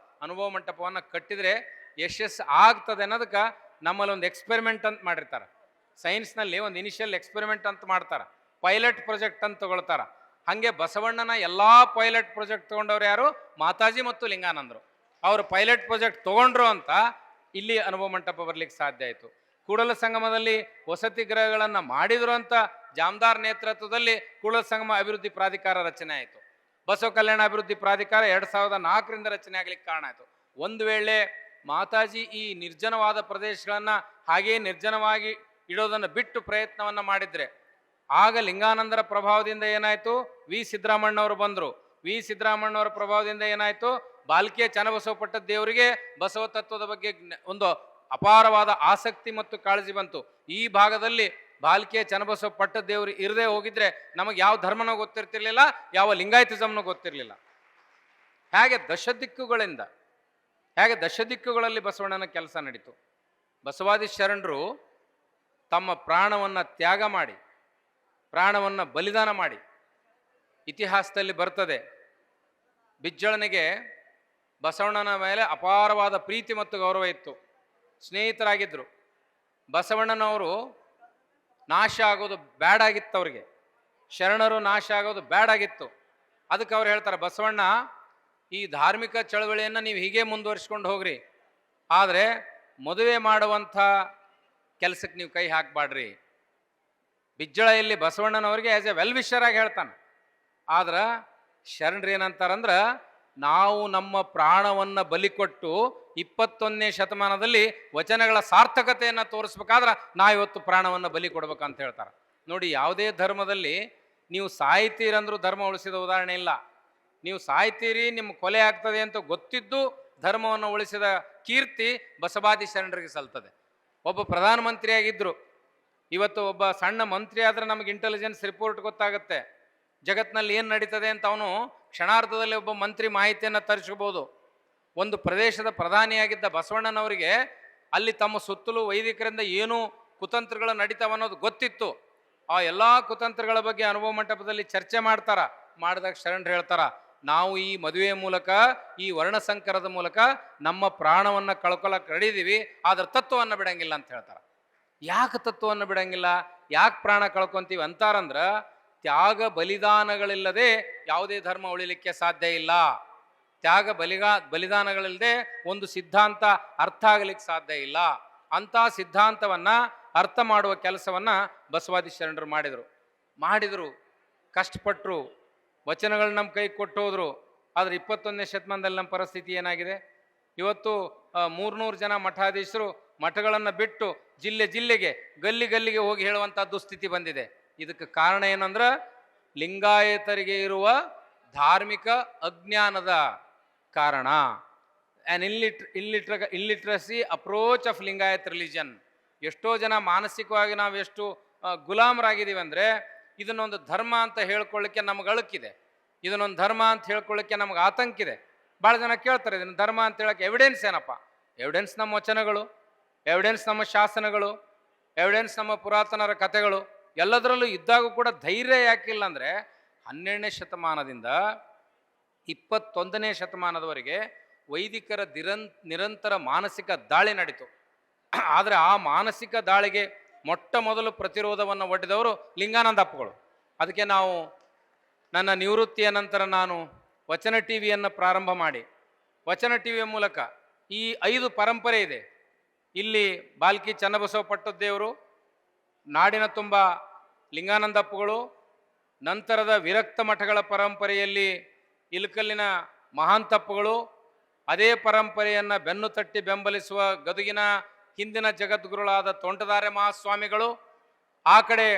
ಅನುಭವ ಮಂಟಪವನ್ನು ಕಟ್ಟಿದರೆ ಯಶಸ್ಸು ಆಗ್ತದೆ ಅನ್ನೋದಕ್ಕೆ ನಮ್ಮಲ್ಲಿ ಒಂದು ಎಕ್ಸ್ಪೆರಿಮೆಂಟ್ ಅಂತ ಮಾಡಿರ್ತಾರೆ. ಸೈನ್ಸ್ನಲ್ಲಿ ಒಂದು ಇನಿಷಿಯಲ್ ಎಕ್ಸ್ಪೆರಿಮೆಂಟ್ ಅಂತ ಮಾಡ್ತಾರೆ, ಪೈಲಟ್ ಪ್ರಾಜೆಕ್ಟ್ ಅಂತ ತಗೊಳ್ತಾರೆ. ಹಾಗೆ ಬಸವಣ್ಣನ ಎಲ್ಲ ಪೈಲಟ್ ಪ್ರಾಜೆಕ್ಟ್ ತೊಗೊಂಡವ್ರು ಯಾರು? ಮಾತಾಜಿ ಮತ್ತು ಲಿಂಗಾನಂದರು. ಅವರು ಪೈಲಟ್ ಪ್ರಾಜೆಕ್ಟ್ ತೊಗೊಂಡ್ರು ಅಂತ ಇಲ್ಲಿ ಅನುಭವ ಮಂಟಪ ಬರಲಿಕ್ಕೆ ಸಾಧ್ಯ ಆಯಿತು. ಕೂಡಲ ಸಂಗಮದಲ್ಲಿ ವಸತಿ ಗೃಹಗಳನ್ನು ಮಾಡಿದ್ರು ಅಂತ ಜಾಮದಾರ್ ನೇತೃತ್ವದಲ್ಲಿ ಕೂಡಲ ಸಂಗಮ ಅಭಿವೃದ್ಧಿ ಪ್ರಾಧಿಕಾರ ರಚನೆ ಆಯಿತು. ಬಸವ ಕಲ್ಯಾಣ ಅಭಿವೃದ್ಧಿ ಪ್ರಾಧಿಕಾರ 2004ರಿಂದ ರಚನೆ ಆಗಲಿಕ್ಕೆ ಕಾರಣ ಆಯಿತು. ಒಂದು ವೇಳೆ ಮಾತಾಜಿ ಈ ನಿರ್ಜನವಾದ ಪ್ರದೇಶಗಳನ್ನು ಹಾಗೆಯೇ ನಿರ್ಜನವಾಗಿ ಇಡೋದನ್ನು ಬಿಟ್ಟು ಪ್ರಯತ್ನವನ್ನು ಮಾಡಿದರೆ ಆಗ ಲಿಂಗಾನಂದರ ಪ್ರಭಾವದಿಂದ ಏನಾಯಿತು? ವಿ ಸಿದ್ದರಾಮಣ್ಣವರು ಬಂದರು. ವಿ ಸಿದ್ದರಾಮಣ್ಣವರ ಪ್ರಭಾವದಿಂದ ಏನಾಯಿತು? ಬಾಲ್ಕಿಯ ಚನ್ನಬಸವ ಪಟ್ಟದ ದೇವರಿಗೆ ಬಸವ ತತ್ವದ ಬಗ್ಗೆ ಒಂದು ಅಪಾರವಾದ ಆಸಕ್ತಿ ಮತ್ತು ಕಾಳಜಿ ಬಂತು. ಈ ಭಾಗದಲ್ಲಿ ಬಾಲ್ಕಿಯ ಚನ್ನಬಸವ ಪಟ್ಟದ ದೇವರು ಇರದೇ ಹೋಗಿದ್ರೆ ನಮಗೆ ಯಾವ ಧರ್ಮನೂ ಗೊತ್ತಿರ್ತಿರ್ಲಿಲ್ಲ, ಯಾವ ಲಿಂಗಾಯತಿಸಮ್ನೂ ಗೊತ್ತಿರಲಿಲ್ಲ. ಹೇಗೆ ದಶದಿಕ್ಕುಗಳಲ್ಲಿ ಬಸವಣ್ಣನ ಕೆಲಸ ನಡೀತು. ಬಸವಾದಿ ಶರಣರು ತಮ್ಮ ಪ್ರಾಣವನ್ನು ತ್ಯಾಗ ಮಾಡಿ, ಪ್ರಾಣವನ್ನು ಬಲಿದಾನ ಮಾಡಿ, ಇತಿಹಾಸದಲ್ಲಿ ಬರ್ತದೆ ಬಿಜ್ಜಳನಿಗೆ ಬಸವಣ್ಣನ ಮೇಲೆ ಅಪಾರವಾದ ಪ್ರೀತಿ ಮತ್ತು ಗೌರವ ಇತ್ತು, ಸ್ನೇಹಿತರಾಗಿದ್ದರು. ಬಸವಣ್ಣನವರು ನಾಶ ಆಗೋದು ಬ್ಯಾಡಾಗಿತ್ತು, ಅವ್ರಿಗೆ ಶರಣರು ನಾಶ ಆಗೋದು ಬ್ಯಾಡಾಗಿತ್ತು. ಅದಕ್ಕೆ ಅವ್ರು ಹೇಳ್ತಾರೆ, ಬಸವಣ್ಣ ಈ ಧಾರ್ಮಿಕ ಚಳವಳಿಯನ್ನು ನೀವು ಹೀಗೆ ಮುಂದುವರಿಸ್ಕೊಂಡು ಹೋಗ್ರಿ, ಆದರೆ ಮದುವೆ ಮಾಡುವಂಥ ಕೆಲಸಕ್ಕೆ ನೀವು ಕೈ ಹಾಕಬೇಡ್ರಿ. ಬಿಜ್ಜಳೆಯಲ್ಲಿ ಬಸವಣ್ಣನವ್ರಿಗೆ ಆ್ಯಸ್ ಎ ವೆಲ್ ವಿಷರ್ ಆಗಿ ಹೇಳ್ತಾನೆ. ಆದ್ರೆ ಶರಣರು ಏನಂತಾರಂದ್ರೆ, ನಾವು ನಮ್ಮ ಪ್ರಾಣವನ್ನು ಬಲಿ ಕೊಟ್ಟು 21ನೇ ಶತಮಾನದಲ್ಲಿ ವಚನಗಳ ಸಾರ್ಥಕತೆಯನ್ನು ತೋರಿಸ್ಬೇಕಾದ್ರೆ ನಾವಿವತ್ತು ಪ್ರಾಣವನ್ನು ಬಲಿ ಕೊಡ್ಬೇಕಂತ ಹೇಳ್ತಾರೆ. ನೋಡಿ, ಯಾವುದೇ ಧರ್ಮದಲ್ಲಿ ನೀವು ಸಾಯ್ತೀರಂದ್ರೂ ಧರ್ಮ ಉಳಿಸಿದ ಉದಾಹರಣೆ ಇಲ್ಲ. ನೀವು ಸಾಯ್ತೀರಿ, ನಿಮ್ಮ ಕೊಲೆ ಆಗ್ತದೆ ಅಂತ ಗೊತ್ತಿದ್ದು ಧರ್ಮವನ್ನು ಉಳಿಸಿದ ಕೀರ್ತಿ ಬಸವಾದಿ ಶರಣರಿಗೆ ಸಲ್ತದೆ. ಒಬ್ಬ ಪ್ರಧಾನಮಂತ್ರಿಯಾಗಿದ್ದರು, ಇವತ್ತು ಒಬ್ಬ ಸಣ್ಣ ಮಂತ್ರಿ ಆದರೆ ನಮಗೆ ಇಂಟೆಲಿಜೆನ್ಸ್ ರಿಪೋರ್ಟ್ ಗೊತ್ತಾಗುತ್ತೆ, ಜಗತ್ತಿನಲ್ಲಿ ಏನು ನಡೀತದೆ ಅಂತ ಅವನು ಕ್ಷಣಾರ್ಧದಲ್ಲಿ ಒಬ್ಬ ಮಂತ್ರಿ ಮಾಹಿತಿಯನ್ನು ತರಿಸ್ಕೋಬೋದು. ಒಂದು ಪ್ರದೇಶದ ಪ್ರಧಾನಿಯಾಗಿದ್ದ ಬಸವಣ್ಣನವರಿಗೆ ಅಲ್ಲಿ ತಮ್ಮ ಸುತ್ತಲೂ ವೈದಿಕರಿಂದ ಏನೂ ಕುತಂತ್ರಗಳು ನಡೀತಾವ ಅನ್ನೋದು ಗೊತ್ತಿತ್ತು. ಆ ಎಲ್ಲ ಕುತಂತ್ರಗಳ ಬಗ್ಗೆ ಅನುಭವ ಮಂಟಪದಲ್ಲಿ ಚರ್ಚೆ ಮಾಡಿದಾಗ ಶರಣರು ಹೇಳ್ತಾರ, ನಾವು ಈ ಮದುವೆಯ ಮೂಲಕ, ಈ ವರ್ಣಸಂಕರದ ಮೂಲಕ ನಮ್ಮ ಪ್ರಾಣವನ್ನು ಕಳ್ಕೊಳ್ಳೋಕೆ ರೆಡಿದೀವಿ, ಆದ್ರೆ ತತ್ವವನ್ನು ಬಿಡಂಗಿಲ್ಲ ಅಂತ ಹೇಳ್ತಾರೆ. ಯಾಕೆ ತತ್ವವನ್ನು ಬಿಡಂಗಿಲ್ಲ, ಯಾಕೆ ಪ್ರಾಣ ಕಳ್ಕೊಂತೀವಿ ಅಂತಾರಂದ್ರೆ, ತ್ಯಾಗ ಬಲಿದಾನಗಳಿಲ್ಲದೆ ಯಾವುದೇ ಧರ್ಮ ಉಳಿಲಿಕ್ಕೆ ಸಾಧ್ಯ ಇಲ್ಲ. ತ್ಯಾಗ ಬಲಿದಾನಗಳಿಲ್ಲದೆ ಒಂದು ಸಿದ್ಧಾಂತ ಅರ್ಥ ಆಗಲಿಕ್ಕೆ ಸಾಧ್ಯ ಇಲ್ಲ. ಅಂಥ ಸಿದ್ಧಾಂತವನ್ನು ಅರ್ಥ ಮಾಡುವ ಕೆಲಸವನ್ನು ಬಸವಾದಿ ಶರಣರು ಮಾಡಿದರು, ಕಷ್ಟಪಟ್ಟರು, ವಚನಗಳು ನಮ್ಮ ಕೈ ಕೊಟ್ಟು ಹೋದರು. ಆದರೆ 21ನೇ ಶತಮಾನದಲ್ಲಿ ನಮ್ಮ ಪರಿಸ್ಥಿತಿ ಏನಾಗಿದೆ? ಇವತ್ತು 300 ಜನ ಮಠಾಧೀಶರು ಮಠಗಳನ್ನು ಬಿಟ್ಟು ಜಿಲ್ಲೆ ಜಿಲ್ಲೆಗೆ ಗಲ್ಲಿ ಗಲ್ಲಿಗೆ ಹೋಗಿ ಹೇಳುವಂಥ ದುಸ್ಥಿತಿ ಬಂದಿದೆ. ಇದಕ್ಕೆ ಕಾರಣ ಏನಂದ್ರೆ ಲಿಂಗಾಯತರಿಗೆ ಇರುವ ಧಾರ್ಮಿಕ ಅಜ್ಞಾನದ ಕಾರಣ. An illiteracy approach of Lingayat religion. ಎಷ್ಟೋ ಜನ ಮಾನಸಿಕವಾಗಿ ನಾವು ಎಷ್ಟು ಗುಲಾಮರಾಗಿದ್ದೀವಿ ಅಂದರೆ ಇದನ್ನೊಂದು ಧರ್ಮ ಅಂತ ಹೇಳ್ಕೊಳ್ಳಿಕ್ಕೆ ನಮ್ಗೆ ಅಳುಕಿದೆ, ಇದನ್ನೊಂದು ಧರ್ಮ ಅಂತ ಹೇಳ್ಕೊಳ್ಳಿಕ್ಕೆ ನಮ್ಗೆ ಆತಂಕ ಇದೆ. ಭಾಳ ಜನ ಕೇಳ್ತಾರೆ ಇದನ್ನು ಧರ್ಮ ಅಂತ ಹೇಳೋಕ್ಕೆ ಎವಿಡೆನ್ಸ್ ಏನಪ್ಪ? ಎವಿಡೆನ್ಸ್ ನಮ್ಮ ವಚನಗಳು, ಎವಿಡೆನ್ಸ್ ನಮ್ಮ ಶಾಸನಗಳು, ಎವಿಡೆನ್ಸ್ ನಮ್ಮ ಪುರಾತನರ ಕಥೆಗಳು. ಎಲ್ಲದರಲ್ಲೂ ಇದ್ದಾಗೂ ಕೂಡ ಧೈರ್ಯ ಯಾಕಿಲ್ಲ ಅಂದರೆ 12ನೇ ಶತಮಾನದಿಂದ 21ನೇ ಶತಮಾನದವರೆಗೆ ವೈದಿಕರ ನಿರಂತರ ಮಾನಸಿಕ ದಾಳಿ ನಡೀತು. ಆದರೆ ಆ ಮಾನಸಿಕ ದಾಳಿಗೆ ಮೊಟ್ಟ ಮೊದಲು ಪ್ರತಿರೋಧವನ್ನು ಒಡ್ಡಿದವರು ಲಿಂಗಾನಂದಪ್ಪಗಳು. ಅದಕ್ಕೆ ನಾವು ನನ್ನ ನಿವೃತ್ತಿಯ ನಂತರ ನಾನು ವಚನ ಟಿ ವಿಯನ್ನು ಪ್ರಾರಂಭ ಮಾಡಿ ವಚನ ಟಿ ವಿಯ ಮೂಲಕ ಈ 5 ಪರಂಪರೆ ಇದೆ. ಇಲ್ಲಿ ಬಾಲ್ಕಿ ಚನ್ನಬಸವ ಪಟ್ಟದ್ದೇವರು, ನಾಡಿನ ತುಂಬ ಲಿಂಗಾನಂದಪ್ಪಗಳು, ನಂತರದ ವಿರಕ್ತ ಮಠಗಳ ಪರಂಪರೆಯಲ್ಲಿ ಇಲಕಲ್ಲಿನ ಮಹಾಂತಪ್ಪಗಳು, ಅದೇ ಪರಂಪರೆಯನ್ನು ಬೆನ್ನು ತಟ್ಟಿ ಬೆಂಬಲಿಸುವ ಗದುಗಿನ ಹಿಂದಿನ ಜಗದ್ಗುರುಳಾದ ತೋಂಟದಾರ್ಯ ಮಹಾಸ್ವಾಮಿಗಳು, ಆ ಕಡೆ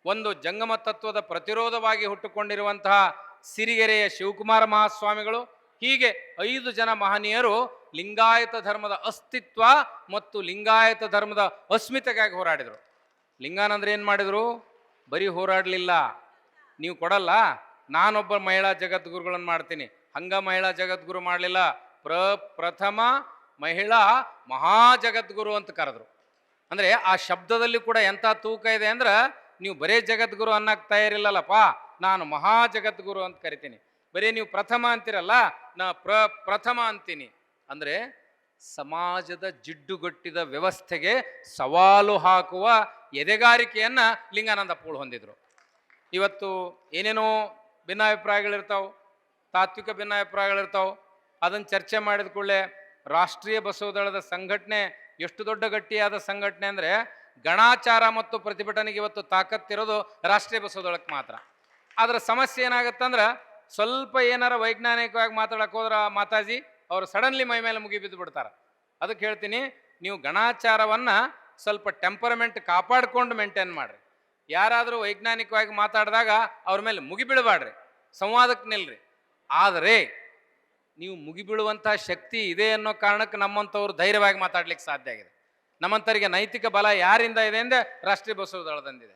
ಒಂದು ಜಂಗಮ ತತ್ವದ ಪ್ರತಿರೋಧವಾಗಿ ಹುಟ್ಟುಕೊಂಡಿರುವಂತಹ ಸಿರಿಗೆರೆಯ ಶಿವಕುಮಾರ ಮಹಾಸ್ವಾಮಿಗಳು, ಹೀಗೆ 5 ಜನ ಮಹನೀಯರು ಲಿಂಗಾಯತ ಧರ್ಮದ ಅಸ್ತಿತ್ವ ಮತ್ತು ಲಿಂಗಾಯತ ಧರ್ಮದ ಅಸ್ಮಿತೆಗಾಗಿ ಹೋರಾಡಿದರು. ಲಿಂಗಾನಂದ್ರ ಏನು ಮಾಡಿದರು? ಬರೀ ಹೋರಾಡಲಿಲ್ಲ, ನೀವು ಕೊಡಲ್ಲ ನಾನೊಬ್ಬ ಮಹಿಳಾ ಜಗದ್ಗುರುಗಳನ್ನು ಮಾಡ್ತೀನಿ, ಹಂಗ ಮಹಿಳಾ ಜಗದ್ಗುರು ಮಾಡಲಿಲ್ಲ, ಪ್ರಥಮ ಮಹಿಳಾ ಮಹಾಜಗದ್ಗುರು ಅಂತ ಕರೆದ್ರು. ಅಂದರೆ ಆ ಶಬ್ದದಲ್ಲಿ ಕೂಡ ಎಂಥ ತೂಕ ಇದೆ ಅಂದ್ರೆ ನೀವು ಬರೇ ಜಗದ್ಗುರು ಅನ್ನಕ್ಕೆ ತಯಾರಿಲ್ಲಲ್ಲಪ್ಪ, ನಾನು ಮಹಾಜಗದ್ಗುರು ಅಂತ ಕರಿತೀನಿ. ಬರೀ ನೀವು ಪ್ರಥಮ ಅಂತೀರಲ್ಲ, ನಾ ಪ್ರಥಮ ಅಂತೀನಿ. ಅಂದರೆ ಸಮಾಜದ ಜಿಡ್ಡುಗಟ್ಟಿದ ವ್ಯವಸ್ಥೆಗೆ ಸವಾಲು ಹಾಕುವ ಎದೆಗಾರಿಕೆಯನ್ನು ಲಿಂಗಾನಂದಪ್ಪಗಳು ಹೊಂದಿದ್ರು. ಇವತ್ತು ಏನೇನೋ ಭಿನ್ನಾಭಿಪ್ರಾಯಗಳಿರ್ತಾವೆ, ತಾತ್ವಿಕ ಭಿನ್ನಾಭಿಪ್ರಾಯಗಳಿರ್ತಾವೆ. ಅದನ್ನು ಚರ್ಚೆ ಮಾಡಿದ ಕೂಡಲೇ ರಾಷ್ಟ್ರೀಯ ಬಸವದಳದ ಸಂಘಟನೆ ಎಷ್ಟು ದೊಡ್ಡ ಗಟ್ಟಿಯಾದ ಸಂಘಟನೆ ಅಂದರೆ ಗಣಾಚಾರ ಮತ್ತು ಪ್ರತಿಭಟನೆಗೆ ಇವತ್ತು ತಾಕತ್ತಿರೋದು ರಾಷ್ಟ್ರೀಯ ಬಸವದಳಕ್ಕೆ ಮಾತ್ರ. ಅದರ ಸಮಸ್ಯೆ ಏನಾಗುತ್ತಂದ್ರೆ ಸ್ವಲ್ಪ ಏನಾರ ವೈಜ್ಞಾನಿಕವಾಗಿ ಮಾತಾಡಕ್ಕೆ ಹೋದ್ರೆ ಮಾತಾಜಿ ಅವರು ಸಡನ್ಲಿ ಮೈ ಮೇಲೆ ಮುಗಿ ಬಿದ್ದು ಬಿಡ್ತಾರೆ. ಅದಕ್ಕೆ ಹೇಳ್ತೀನಿ, ನೀವು ಗಣಾಚಾರವನ್ನು ಸ್ವಲ್ಪ ಟೆಂಪರಮೆಂಟ್ ಕಾಪಾಡಿಕೊಂಡು ಮೇಂಟೈನ್ ಮಾಡಿರಿ. ಯಾರಾದರೂ ವೈಜ್ಞಾನಿಕವಾಗಿ ಮಾತಾಡಿದಾಗ ಅವ್ರ ಮೇಲೆ ಮುಗಿಬೀಳಬೇಡ್ರಿ, ಸಂವಾದಕ್ಕೆ ನಿಲ್ರಿ. ಆದರೆ ನೀವು ಮುಗಿಬೀಳುವಂಥ ಶಕ್ತಿ ಇದೆ ಅನ್ನೋ ಕಾರಣಕ್ಕೆ ನಮ್ಮಂಥವ್ರು ಧೈರ್ಯವಾಗಿ ಮಾತಾಡ್ಲಿಕ್ಕೆ ಸಾಧ್ಯ ಆಗಿದೆ. ನಮ್ಮಂಥವರಿಗೆ ನೈತಿಕ ಬಲ ಯಾರಿಂದ ಇದೆ ಅಂದರೆ ರಾಷ್ಟ್ರೀಯ ಬಸವದಳದಂದಿದೆ.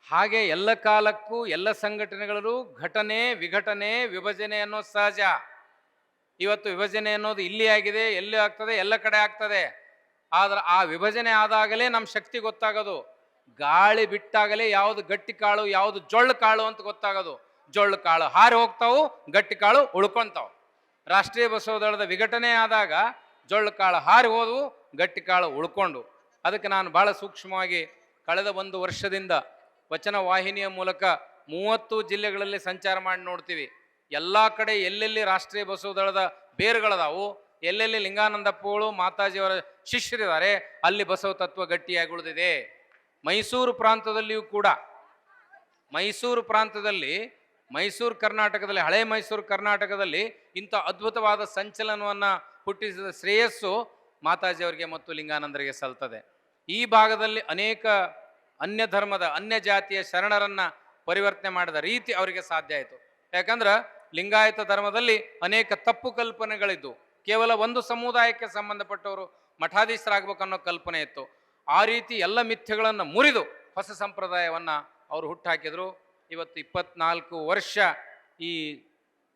ಹಾಗೆ ಎಲ್ಲ ಕಾಲಕ್ಕೂ ಎಲ್ಲ ಸಂಘಟನೆಗಳಲ್ಲೂ ಘಟನೆ ವಿಘಟನೆ ವಿಭಜನೆ ಅನ್ನೋದು ಸಹಜ. ಇವತ್ತು ವಿಭಜನೆ ಅನ್ನೋದು ಇಲ್ಲಿ ಆಗಿದೆ, ಎಲ್ಲಿ ಆಗ್ತದೆ, ಎಲ್ಲ ಕಡೆ ಆಗ್ತದೆ. ಆದ್ರೆ ಆ ವಿಭಜನೆ ಆದಾಗಲೇ ನಮ್ಮ ಶಕ್ತಿ ಗೊತ್ತಾಗೋದು. ಗಾಳಿ ಬಿಟ್ಟಾಗಲೇ ಯಾವುದು ಗಟ್ಟಿ ಕಾಳು ಯಾವುದು ಜೊಳ್ಳು ಕಾಳು ಅಂತ ಗೊತ್ತಾಗೋದು. ಜೊಳ್ಳು ಕಾಳು ಹಾರಿ ಹೋಗ್ತಾವು, ಗಟ್ಟಿ ಕಾಳು ಉಳ್ಕೊಂತಾವು. ರಾಷ್ಟ್ರೀಯ ಬಸವದಳದ ವಿಘಟನೆ ಆದಾಗ ಜೊಳ್ಳು ಕಾಳು ಹಾರಿ ಹೋದವು, ಗಟ್ಟಿ ಕಾಳು ಉಳ್ಕೊಂಡು. ಅದಕ್ಕೆ ನಾನು ಭಾಳ ಸೂಕ್ಷ್ಮವಾಗಿ ಕಳೆದ 1 ವರ್ಷದಿಂದ ವಚನ ವಾಹಿನಿಯ ಮೂಲಕ 30 ಜಿಲ್ಲೆಗಳಲ್ಲಿ ಸಂಚಾರ ಮಾಡಿ ನೋಡ್ತೀವಿ. ಎಲ್ಲ ಕಡೆ ಎಲ್ಲೆಲ್ಲಿ ರಾಷ್ಟ್ರೀಯ ಬಸವದಳದ ಬೇರುಗಳದಾವು, ಎಲ್ಲೆಲ್ಲಿ ಲಿಂಗಾನಂದಪ್ಪಗಳು ಮಾತಾಜಿಯವರ ಶಿಷ್ಯರಿದ್ದಾರೆ, ಅಲ್ಲಿ ಬಸವ ತತ್ವ ಗಟ್ಟಿಯಾಗಿ ಉಳಿದಿದೆ. ಮೈಸೂರು ಪ್ರಾಂತದಲ್ಲಿಯೂ ಕೂಡ, ಮೈಸೂರು ಪ್ರಾಂತದಲ್ಲಿ, ಮೈಸೂರು ಕರ್ನಾಟಕದಲ್ಲಿ, ಹಳೆ ಮೈಸೂರು ಕರ್ನಾಟಕದಲ್ಲಿ ಇಂಥ ಅದ್ಭುತವಾದ ಸಂಚಲನವನ್ನು ಹುಟ್ಟಿಸಿದ ಶ್ರೇಯಸ್ಸು ಮಾತಾಜಿಯವರಿಗೆ ಮತ್ತು ಲಿಂಗಾನಂದರಿಗೆ ಸಲ್ತದೆ. ಈ ಭಾಗದಲ್ಲಿ ಅನೇಕ ಅನ್ಯ ಧರ್ಮದ ಅನ್ಯ ಜಾತಿಯ ಶರಣರನ್ನು ಪರಿವರ್ತನೆ ಮಾಡಿದ ರೀತಿ ಅವರಿಗೆ ಸಾಧ್ಯ ಆಯಿತು. ಯಾಕಂದ್ರೆ ಲಿಂಗಾಯತ ಧರ್ಮದಲ್ಲಿ ಅನೇಕ ತಪ್ಪು ಕಲ್ಪನೆಗಳಿದ್ದು, ಕೇವಲ ಒಂದು ಸಮುದಾಯಕ್ಕೆ ಸಂಬಂಧಪಟ್ಟವರು ಮಠಾಧೀಶರಾಗಬೇಕನ್ನೋ ಕಲ್ಪನೆ ಇತ್ತು. ಆ ರೀತಿ ಎಲ್ಲ ಮಿಥ್ಯಗಳನ್ನು ಮುರಿದು ಹೊಸ ಸಂಪ್ರದಾಯವನ್ನು ಅವರು ಹುಟ್ಟಾಕಿದರು. ಇವತ್ತು 24 ವರ್ಷ ಈ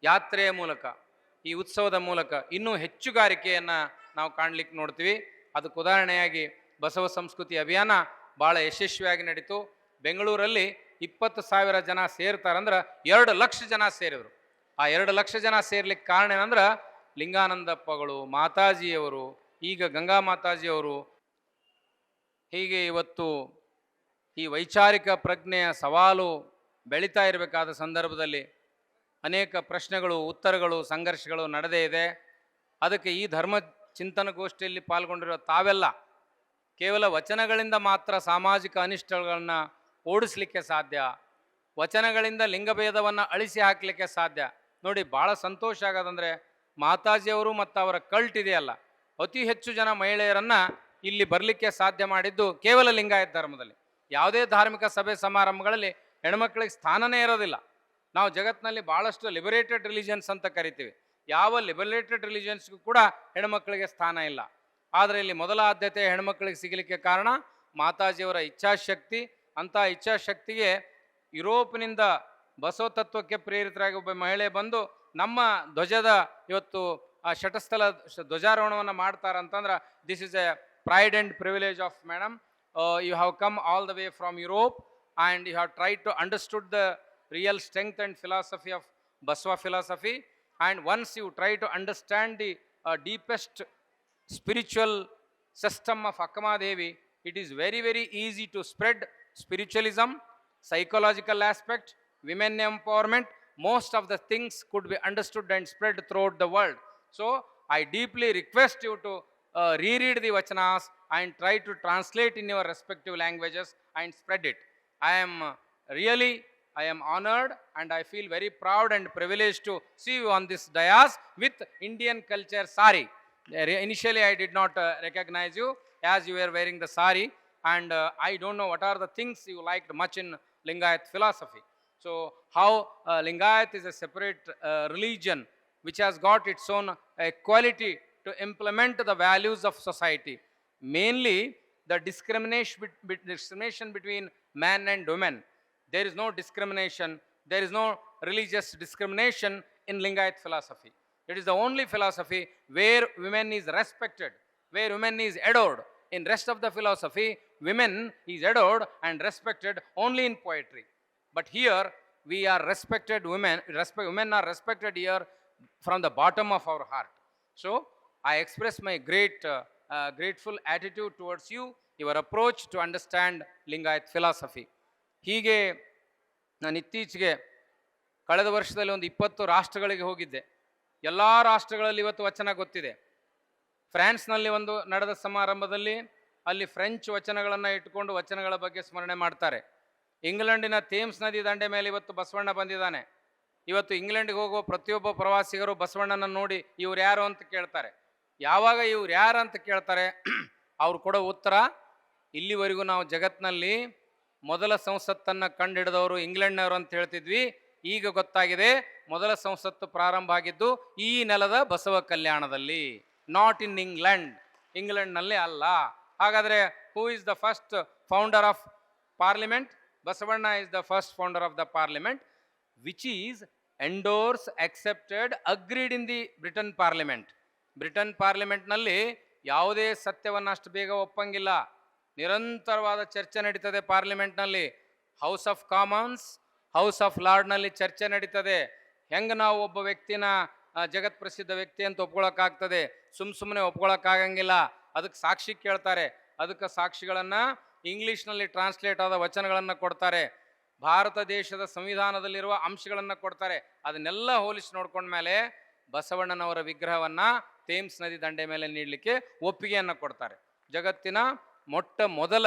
ಯಾತ್ರೆಯ ಮೂಲಕ, ಈ ಉತ್ಸವದ ಮೂಲಕ ಇನ್ನೂ ಹೆಚ್ಚುಗಾರಿಕೆಯನ್ನು ನಾವು ಕಾಣಲಿಕ್ಕೆ ನೋಡ್ತೀವಿ. ಅದಕ್ಕೆ ಉದಾಹರಣೆಯಾಗಿ ಬಸವ ಸಂಸ್ಕೃತಿ ಅಭಿಯಾನ ಭಾಳ ಯಶಸ್ವಿಯಾಗಿ ನಡೀತು. ಬೆಂಗಳೂರಲ್ಲಿ 20,000 ಜನ ಸೇರ್ತಾರಂದ್ರೆ 2 ಲಕ್ಷ ಜನ ಸೇರಿದರು. ಆ 2 ಲಕ್ಷ ಜನ ಸೇರ್ಲಿಕ್ಕೆ ಕಾರಣ ಏನಂದ್ರೆ ಲಿಂಗಾನಂದಪ್ಪಗಳು, ಮಾತಾಜಿಯವರು, ಈಗ ಗಂಗಾ ಮಾತಾಜಿಯವರು. ಹೀಗೆ ಇವತ್ತು ಈ ವೈಚಾರಿಕ ಪ್ರಜ್ಞೆಯ ಸವಾಲು ಬೆಳೀತಾ ಇರಬೇಕಾದ ಸಂದರ್ಭದಲ್ಲಿ ಅನೇಕ ಪ್ರಶ್ನೆಗಳು, ಉತ್ತರಗಳು, ಸಂಘರ್ಷಗಳು ನಡೆದೇ ಇದೆ. ಅದಕ್ಕೆ ಈ ಧರ್ಮ ಚಿಂತನಗೋಷ್ಠಿಯಲ್ಲಿ ಪಾಲ್ಗೊಂಡಿರೋ ತಾವೆಲ್ಲ ಕೇವಲ ವಚನಗಳಿಂದ ಮಾತ್ರ ಸಾಮಾಜಿಕ ಅನಿಷ್ಟಗಳನ್ನು ಓಡಿಸ್ಲಿಕ್ಕೆ ಸಾಧ್ಯ, ವಚನಗಳಿಂದ ಲಿಂಗಭೇದವನ್ನು ಅಳಿಸಿ ಹಾಕಲಿಕ್ಕೆ ಸಾಧ್ಯ. ನೋಡಿ, ಭಾಳ ಸಂತೋಷ ಆಗೋದಂದರೆ ಮಾತಾಜಿಯವರು ಮತ್ತು ಅವರ ಕಲ್ಟ್ ಇದೆಯಲ್ಲ, ಅತಿ ಹೆಚ್ಚು ಜನ ಮಹಿಳೆಯರನ್ನ ಇಲ್ಲಿ ಬರಲಿಕ್ಕೆ ಸಾಧ್ಯ ಮಾಡಿದ್ದು ಕೇವಲ ಲಿಂಗಾಯತ ಧರ್ಮದಲ್ಲಿ. ಯಾವುದೇ ಧಾರ್ಮಿಕ ಸಭೆ ಸಮಾರಂಭಗಳಲ್ಲಿ ಹೆಣ್ಮಕ್ಳಿಗೆ ಸ್ಥಾನನೇ ಇರೋದಿಲ್ಲ. ನಾವು ಜಗತ್ತಿನಲ್ಲಿ ಭಾಳಷ್ಟು ಲಿಬರೇಟೆಡ್ ರಿಲಿಜನ್ಸ್ ಅಂತ ಕರಿತೀವಿ. ಯಾವ ಲಿಬರೇಟೆಡ್ ರಿಲಿಜನ್ಸ್ಗೂ ಕೂಡ ಹೆಣ್ಮಕ್ಳಿಗೆ ಸ್ಥಾನ ಇಲ್ಲ. ಆದರೆ ಇಲ್ಲಿ ಮೊದಲ ಆದ್ಯತೆ ಹೆಣ್ಮಕ್ಳಿಗೆ ಸಿಗಲಿಕ್ಕೆ ಕಾರಣ ಮಾತಾಜಿಯವರ ಇಚ್ಛಾಶಕ್ತಿ. ಅಂಥ ಇಚ್ಛಾಶಕ್ತಿಗೆ ಯುರೋಪ್ನಿಂದ ಬಸವ ತತ್ವಕ್ಕೆ ಪ್ರೇರಿತರಾಗಿ ಒಬ್ಬ ಮಹಿಳೆ ಬಂದು ನಮ್ಮ ಧ್ವಜದ ಇವತ್ತು ಆ ಶಟಸ್ಥಲ ಧ್ವಜಾರೋಹಣವನ್ನು ಮಾಡ್ತಾರಂತಂದ್ರೆ this is a pride and privilege of madam. You have come all the way from Europe and you have try to understood the real strength and philosophy of Baswa philosophy, and once you try to understand the deepest spiritual system of Akkama Devi, it is very, very easy to spread spiritualism, psychological aspect, women empowerment. Most of the things could be understood and spread throughout the world. So I deeply request you to reread the vachanas and try to translate in your respective languages and spread it. I am honored and I feel very proud and privileged to see you on this dais with Indian culture sari. Initially I did not recognize you as you were wearing the sari, and I don't know what are the things you liked much in Lingayat philosophy. So how Lingayat is a separate religion which has got its own quality to implement the values of society. Mainly the discrimination between man and woman. There is no discrimination, there is no religious discrimination in Lingayat philosophy. It is the only philosophy where women is respected, where women is adored. In rest of the philosophy, women is adored and respected only in poetry. But here we are respected women, women are respected here from the bottom of our heart. So I express my grateful attitude towards you, your approach to understand Lingayat philosophy. ಹೀಗೆ ನಾನು ಇತ್ತೀಚೆಗೆ ಕಳೆದ ವರ್ಷದಲ್ಲಿ ಒಂದು 20 ರಾಷ್ಟ್ರಗಳಿಗೆ ಹೋಗಿದ್ದೆ. ಎಲ್ಲ ರಾಷ್ಟ್ರಗಳಲ್ಲಿ ಇವತ್ತು ವಚನ ಗೊತ್ತಿದೆ. ಫ್ರಾನ್ಸ್ನಲ್ಲಿ ಒಂದು ನಡೆದ ಸಮಾರಂಭದಲ್ಲಿ ಅಲ್ಲಿ ಫ್ರೆಂಚ್ ವಚನಗಳನ್ನು ಇಟ್ಟುಕೊಂಡು ವಚನಗಳ ಬಗ್ಗೆ ಸ್ಮರಣೆ ಮಾಡ್ತಾರೆ. ಇಂಗ್ಲೆಂಡಿನ ಥೇಮ್ಸ್ ನದಿ ದಂಡೆ ಮೇಲೆ ಇವತ್ತು ಬಸವಣ್ಣ ಬಂದಿದ್ದಾನೆ. ಇವತ್ತು ಇಂಗ್ಲೆಂಡಿಗೆ ಹೋಗುವ ಪ್ರತಿಯೊಬ್ಬ ಪ್ರವಾಸಿಗರು ಬಸವಣ್ಣನ ನೋಡಿ ಇವ್ರು ಯಾರು ಅಂತ ಕೇಳ್ತಾರೆ. ಯಾವಾಗ ಇವ್ರು ಯಾರು ಅಂತ ಕೇಳ್ತಾರೆ ಅವ್ರು ಕೊಡೋ ಉತ್ತರ, ಇಲ್ಲಿವರೆಗೂ ನಾವು ಜಗತ್ತಿನಲ್ಲಿ ಮೊದಲ ಸಂಸತ್ತನ್ನು ಕಂಡುಹಿಡಿದವರು ಇಂಗ್ಲೆಂಡ್ನವರು ಅಂತ ಹೇಳ್ತಿದ್ವಿ, ಈಗ ಗೊತ್ತಾಗಿದೆ ಮೊದಲ ಸಂಸತ್ತು ಪ್ರಾರಂಭ ಆಗಿದ್ದು ಈ ನೆಲದ ಬಸವ ಕಲ್ಯಾಣದಲ್ಲಿ, ನಾಟ್ ಇನ್ ಇಂಗ್ಲೆಂಡ್, ಇಂಗ್ಲೆಂಡ್ನಲ್ಲಿ ಅಲ್ಲ. ಹಾಗಾದರೆ who is the first founder of parliament? Basavanna is the first founder of the parliament, which is endorse, accepted, agreed in the Britain parliament. Britain ಪಾರ್ಲಿಮೆಂಟ್ನಲ್ಲಿ ಯಾವುದೇ ಸತ್ಯವನ್ನು ಅಷ್ಟು ಬೇಗ ಒಪ್ಪಂಗಿಲ್ಲ. ನಿರಂತರವಾದ ಚರ್ಚೆ ನಡೀತದೆ ಪಾರ್ಲಿಮೆಂಟ್ನಲ್ಲಿ. House of Commons, House of ಲಾರ್ಡ್ನಲ್ಲಿ ಚರ್ಚೆ ನಡೀತದೆ. ಹೆಂಗೆ ನಾವು ಒಬ್ಬ ವ್ಯಕ್ತಿನ ಜಗತ್ ಪ್ರಸಿದ್ಧ ವ್ಯಕ್ತಿ ಅಂತ ಒಪ್ಕೊಳಕ್ಕಾಗ್ತದೆ? ಸುಮ್ಮನೆ ಒಪ್ಕೊಳಕ್ಕಾಗಂಗಿಲ್ಲ. ಅದಕ್ಕೆ ಸಾಕ್ಷಿ ಕೇಳ್ತಾರೆ. ಅದಕ್ಕೆ ಸಾಕ್ಷಿಗಳನ್ನು ಇಂಗ್ಲೀಷ್ನಲ್ಲಿ ಟ್ರಾನ್ಸ್ಲೇಟ್ ಆದ ವಚನಗಳನ್ನು ಕೊಡ್ತಾರೆ. ಭಾರತ ದೇಶದ ಸಂವಿಧಾನದಲ್ಲಿರುವ ಅಂಶಗಳನ್ನು ಕೊಡ್ತಾರೆ. ಅದನ್ನೆಲ್ಲ ಹೋಲಿಸಿ ನೋಡ್ಕೊಂಡ್ಮೇಲೆ ಬಸವಣ್ಣನವರ ವಿಗ್ರಹವನ್ನು ಥೇಮ್ಸ್ ನದಿ ದಂಡೆ ಮೇಲೆ ನೀಡಲಿಕ್ಕೆ ಒಪ್ಪಿಗೆಯನ್ನು ಕೊಡ್ತಾರೆ. ಜಗತ್ತಿನ ಮೊಟ್ಟ ಮೊದಲ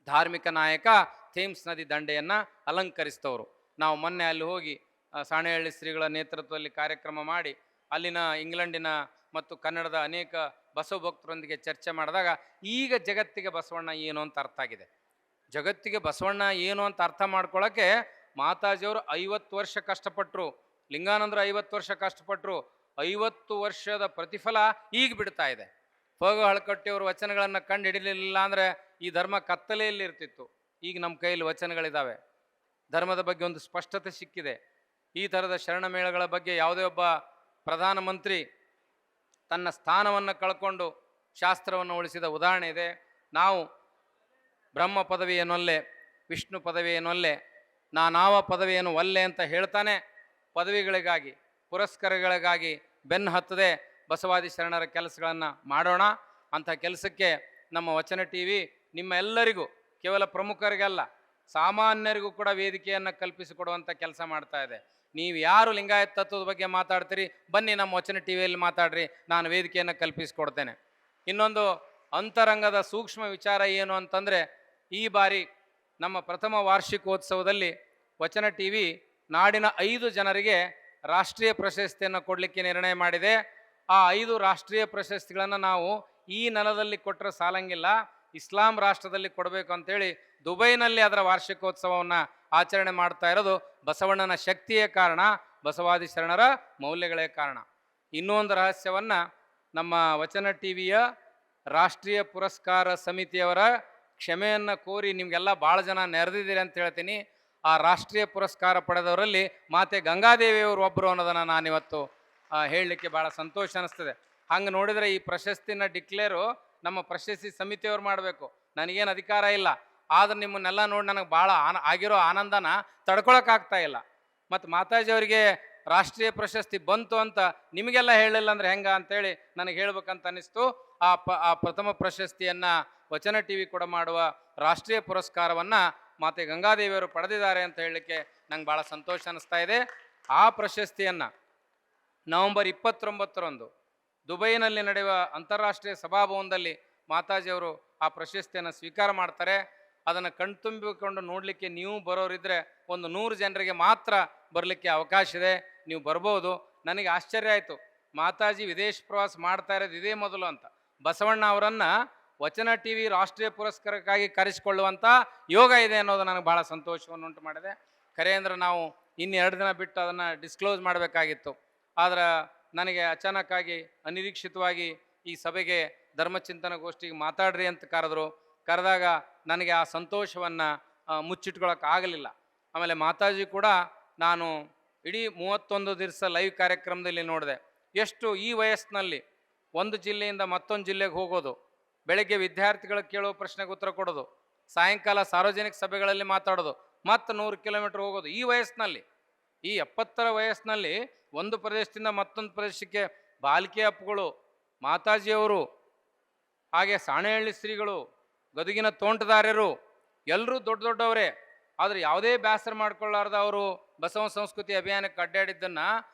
ಧಾರ್ಮಿಕ ನಾಯಕ ಥೇಮ್ಸ್ ನದಿ ದಂಡೆಯನ್ನು ಅಲಂಕರಿಸಿದವರು. ನಾವು ಮೊನ್ನೆ ಅಲ್ಲಿ ಹೋಗಿ ಸಾಣೆಹಳ್ಳಿ ಶ್ರೀಗಳ ನೇತೃತ್ವದಲ್ಲಿ ಕಾರ್ಯಕ್ರಮ ಮಾಡಿ ಅಲ್ಲಿನ ಇಂಗ್ಲೆಂಡಿನ ಮತ್ತು ಕನ್ನಡದ ಅನೇಕ ಬಸವ ಭಕ್ತರೊಂದಿಗೆ ಚರ್ಚೆ ಮಾಡಿದಾಗ ಈಗ ಜಗತ್ತಿಗೆ ಬಸವಣ್ಣ ಏನು ಅಂತ ಅರ್ಥ ಆಗಿದೆ. ಜಗತ್ತಿಗೆ ಬಸವಣ್ಣ ಏನು ಅಂತ ಅರ್ಥ ಮಾಡ್ಕೊಳ್ಳೋಕ್ಕೆ ಮಾತಾಜಿಯವರು 50 ವರ್ಷ ಕಷ್ಟಪಟ್ಟರು, ಲಿಂಗಾನಂದರು 50 ವರ್ಷ ಕಷ್ಟಪಟ್ಟರು. 50 ವರ್ಷದ ಪ್ರತಿಫಲ ಈಗ ಬಿಡ್ತಾ ಇದೆ. ಫಗ ಹಳಕಟ್ಟಿಯವರು ವಚನಗಳನ್ನು ಕಂಡು ಹಿಡಿಲಿಲ್ಲ ಅಂದರೆ ಈ ಧರ್ಮ ಕತ್ತಲೆಯಲ್ಲಿ ಇರ್ತಿತ್ತು. ಈಗ ನಮ್ಮ ಕೈಯಲ್ಲಿ ವಚನಗಳಿದ್ದಾವೆ. ಧರ್ಮದ ಬಗ್ಗೆ ಒಂದು ಸ್ಪಷ್ಟತೆ ಸಿಕ್ಕಿದೆ. ಈ ಥರದ ಶರಣ ಮೇಳಗಳ ಬಗ್ಗೆ ಯಾವುದೇ ಒಬ್ಬ ಪ್ರಧಾನಮಂತ್ರಿ ತನ್ನ ಸ್ಥಾನವನ್ನು ಕಳ್ಕೊಂಡು ಶಾಸ್ತ್ರವನ್ನು ಉಳಿಸಿದ ಉದಾಹರಣೆ ಇದೆ. ನಾವು ಬ್ರಹ್ಮ ಪದವಿಯನ್ನು ಒಲ್ಲೆ, ವಿಷ್ಣು ಪದವಿಯನ್ನು ಒಲ್ಲೆ, ನಾನಾವ ಪದವಿಯನ್ನು ಒಲ್ಲೆ ಅಂತ ಹೇಳ್ತಾನೆ ಪದವಿಗಳಿಗಾಗಿ ಪುರಸ್ಕಾರಗಳಿಗಾಗಿ ಬೆನ್ನು ಹತ್ತದೆ ಬಸವಾದಿ ಶರಣರ ಕೆಲಸಗಳನ್ನು ಮಾಡೋಣ. ಅಂಥ ಕೆಲಸಕ್ಕೆ ನಮ್ಮ ವಚನ ಟಿವಿ ನಿಮ್ಮ ಎಲ್ಲರಿಗೂ, ಕೇವಲ ಪ್ರಮುಖರಿಗಲ್ಲ ಸಾಮಾನ್ಯರಿಗೂ ಕೂಡ ವೇದಿಕೆಯನ್ನು ಕಲ್ಪಿಸಿಕೊಡುವಂಥ ಕೆಲಸ ಮಾಡ್ತಾ ಇದೆ. ನೀವು ಯಾರು ಲಿಂಗಾಯತ ತತ್ವದ ಬಗ್ಗೆ ಮಾತಾಡ್ತೀರಿ, ಬನ್ನಿ ನಮ್ಮ ವಚನ ಟಿವಿಯಲ್ಲಿ ಮಾತಾಡ್ರಿ, ನಾನು ವೇದಿಕೆಯನ್ನು ಕಲ್ಪಿಸಿಕೊಡ್ತೇನೆ. ಇನ್ನೊಂದು ಅಂತರಂಗದ ಸೂಕ್ಷ್ಮ ವಿಚಾರ ಏನು ಅಂತಂದರೆ, ಈ ಬಾರಿ ನಮ್ಮ ಪ್ರಥಮ ವಾರ್ಷಿಕೋತ್ಸವದಲ್ಲಿ ವಚನ ಟಿವಿ ನಾಡಿನ 5 ಜನರಿಗೆ ರಾಷ್ಟ್ರೀಯ ಪ್ರಶಸ್ತಿಯನ್ನು ಕೊಡಲಿಕ್ಕೆ ನಿರ್ಣಯ ಮಾಡಿದೆ. ಆ 5 ರಾಷ್ಟ್ರೀಯ ಪ್ರಶಸ್ತಿಗಳನ್ನು ನಾವು ಈ ನೆಲದಲ್ಲಿ ಕೊಟ್ಟರೆ ಸಾಲಂಗಿಲ್ಲ, ಇಸ್ಲಾಂ ರಾಷ್ಟ್ರದಲ್ಲಿ ಕೊಡಬೇಕು ಅಂತೇಳಿ ದುಬೈನಲ್ಲಿ ಅದರ ವಾರ್ಷಿಕೋತ್ಸವವನ್ನು ಆಚರಣೆ ಮಾಡ್ತಾ ಇರೋದು ಬಸವಣ್ಣನ ಶಕ್ತಿಯೇ ಕಾರಣ, ಬಸವಾದಿ ಶರಣರ ಮೌಲ್ಯಗಳೇ ಕಾರಣ. ಇನ್ನೂ ಒಂದು ರಹಸ್ಯವನ್ನು ನಮ್ಮ ವಚನ ಟಿವಿಯ ರಾಷ್ಟ್ರೀಯ ಪುರಸ್ಕಾರ ಸಮಿತಿಯವರ ಕ್ಷಮೆಯನ್ನು ಕೋರಿ ನಿಮಗೆಲ್ಲ ಭಾಳ ಜನ ನೆರೆದಿದ್ದೀರಿ ಅಂತ ಹೇಳ್ತೀನಿ. ಆ ರಾಷ್ಟ್ರೀಯ ಪುರಸ್ಕಾರ ಪಡೆದವರಲ್ಲಿ ಮಾತೆ ಗಂಗಾದೇವಿಯವರು ಒಬ್ಬರು ಅನ್ನೋದನ್ನು ನಾನಿವತ್ತು ಹೇಳಲಿಕ್ಕೆ ಭಾಳ ಸಂತೋಷ ಅನ್ನಿಸ್ತದೆ. ಹಂಗೆ ನೋಡಿದರೆ ಈ ಪ್ರಶಸ್ತಿನ ಡಿಕ್ಲೇರು ನಮ್ಮ ಪ್ರಶಸ್ತಿ ಸಮಿತಿಯವ್ರು ಮಾಡಬೇಕು, ನನಗೇನು ಅಧಿಕಾರ ಇಲ್ಲ. ಆದ್ರೆ ನಿಮ್ಮನ್ನೆಲ್ಲ ನೋಡಿ ನನಗೆ ಭಾಳ ಆಗಿರೋ ಆನಂದನ ತಡ್ಕೊಳಕ್ಕಾಗ್ತಾ ಇಲ್ಲ. ಮತ್ತು ಮಾತಾಜಿಯವರಿಗೆ ರಾಷ್ಟ್ರೀಯ ಪ್ರಶಸ್ತಿ ಬಂತು ಅಂತ ನಿಮಗೆಲ್ಲ ಹೇಳಿಲ್ಲ ಅಂದರೆ ಹೆಂಗ ಅಂತೇಳಿ ನನಗೆ ಹೇಳ್ಬೇಕಂತ ಅನ್ನಿಸ್ತು. ಆ ಪ್ರಥಮ ಪ್ರಶಸ್ತಿಯನ್ನು ವಚನ ಟಿವಿ ಕೂಡ ಮಾಡುವ ರಾಷ್ಟ್ರೀಯ ಪುರಸ್ಕಾರವನ್ನು ಮಾತೆ ಗಂಗಾದೇವಿಯವರು ಪಡೆದಿದ್ದಾರೆ ಅಂತ ಹೇಳಲಿಕ್ಕೆ ನಂಗೆ ಭಾಳ ಸಂತೋಷ ಅನ್ನಿಸ್ತಾ ಇದೆ. ಆ ಪ್ರಶಸ್ತಿಯನ್ನು ನವೆಂಬರ್ 29ರಂದು ದುಬೈನಲ್ಲಿ ನಡೆಯುವ ಅಂತಾರಾಷ್ಟ್ರೀಯ ಸಭಾಭವನದಲ್ಲಿ ಮಾತಾಜಿಯವರು ಆ ಪ್ರಶಸ್ತಿಯನ್ನು ಸ್ವೀಕಾರ ಮಾಡ್ತಾರೆ. ಅದನ್ನು ಕಣ್ತುಂಬಿಕೊಂಡು ನೋಡಲಿಕ್ಕೆ ನೀವು ಬರೋರಿದ್ದರೆ ಒಂದು 100 ಜನರಿಗೆ ಮಾತ್ರ ಬರಲಿಕ್ಕೆ ಅವಕಾಶ ಇದೆ, ನೀವು ಬರ್ಬೋದು. ನನಗೆ ಆಶ್ಚರ್ಯ ಆಯಿತು, ಮಾತಾಜಿ ವಿದೇಶ ಪ್ರವಾಸ ಮಾಡ್ತಾ ಇರೋದು ಇದೇ ಮೊದಲು ಅಂತ. ಬಸವಣ್ಣ ಅವರನ್ನು ವಚನ ಟಿವಿ ರಾಷ್ಟ್ರೀಯ ಪುರಸ್ಕಾರಕ್ಕಾಗಿ ಕರೆಸಿಕೊಳ್ಳುವಂಥ ಯೋಗ ಇದೆ ಅನ್ನೋದು ನನಗೆ ಭಾಳ ಸಂತೋಷವನ್ನು ಉಂಟು ಮಾಡಿದೆ. ಖರೆ ಅಂದ್ರೆ ನಾವು ಇನ್ನು 2 ದಿನ ಬಿಟ್ಟು ಅದನ್ನು ಡಿಸ್ಕ್ಲೋಸ್ ಮಾಡಬೇಕಾಗಿತ್ತು. ಆದ್ರೆ ನನಗೆ ಅಚಾನಕ್ಕಾಗಿ ಅನಿರೀಕ್ಷಿತವಾಗಿ ಈ ಸಭೆಗೆ ಧರ್ಮಚಿಂತನ ಗೋಷ್ಠಿಗೆ ಮಾತಾಡ್ರಿ ಅಂತ ಕರೆದಾಗ ನನಗೆ ಆ ಸಂತೋಷವನ್ನು ಮುಚ್ಚಿಟ್ಕೊಳ್ಳೋಕೆ ಆಗಲಿಲ್ಲ. ಆಮೇಲೆ ಮಾತಾಜಿ ಕೂಡ ನಾನು ಇಡೀ 31 ದಿವಸ ಲೈವ್ ಕಾರ್ಯಕ್ರಮದಲ್ಲಿ ನೋಡಿದೆ. ಎಷ್ಟು ಈ ವಯಸ್ಸಿನಲ್ಲಿ ಒಂದು ಜಿಲ್ಲೆಯಿಂದ ಮತ್ತೊಂದು ಜಿಲ್ಲೆಗೆ ಹೋಗೋದು, ಬೆಳಗ್ಗೆ ವಿದ್ಯಾರ್ಥಿಗಳು ಕೇಳೋ ಪ್ರಶ್ನೆಗೆ ಉತ್ತರ ಕೊಡೋದು, ಸಾಯಂಕಾಲ ಸಾರ್ವಜನಿಕ ಸಭೆಗಳಲ್ಲಿ ಮಾತಾಡೋದು, ಮತ್ತು 100 ಕಿಲೋಮೀಟ್ರ್ ಹೋಗೋದು. ಈ ವಯಸ್ಸಿನಲ್ಲಿ, ಈ 70ರ ವಯಸ್ಸಿನಲ್ಲಿ ಒಂದು ಪ್ರದೇಶದಿಂದ ಮತ್ತೊಂದು ಪ್ರದೇಶಕ್ಕೆ ಬಾಲ್ಕೆ ಅಪ್ಪುಗಳು, ಮಾತಾಜಿಯವರು, ಹಾಗೆ ಸಾಣೆಹಳ್ಳಿ ಶ್ರೀಗಳು, ಗದುಗಿನ ತೋಂಟದಾರ್ಯರು ಎಲ್ಲರೂ ದೊಡ್ಡ ದೊಡ್ಡವರೇ. ಆದರೆ ಯಾವುದೇ ಬೇಸರ ಮಾಡ್ಕೊಳ್ಳಾರ್ದ ಅವರು ಬಸವ ಸಂಸ್ಕೃತಿ ಅಭಿಯಾನಕ್ಕೆ ಅಡ್ಡಾಡಿದ್ದನ್ನು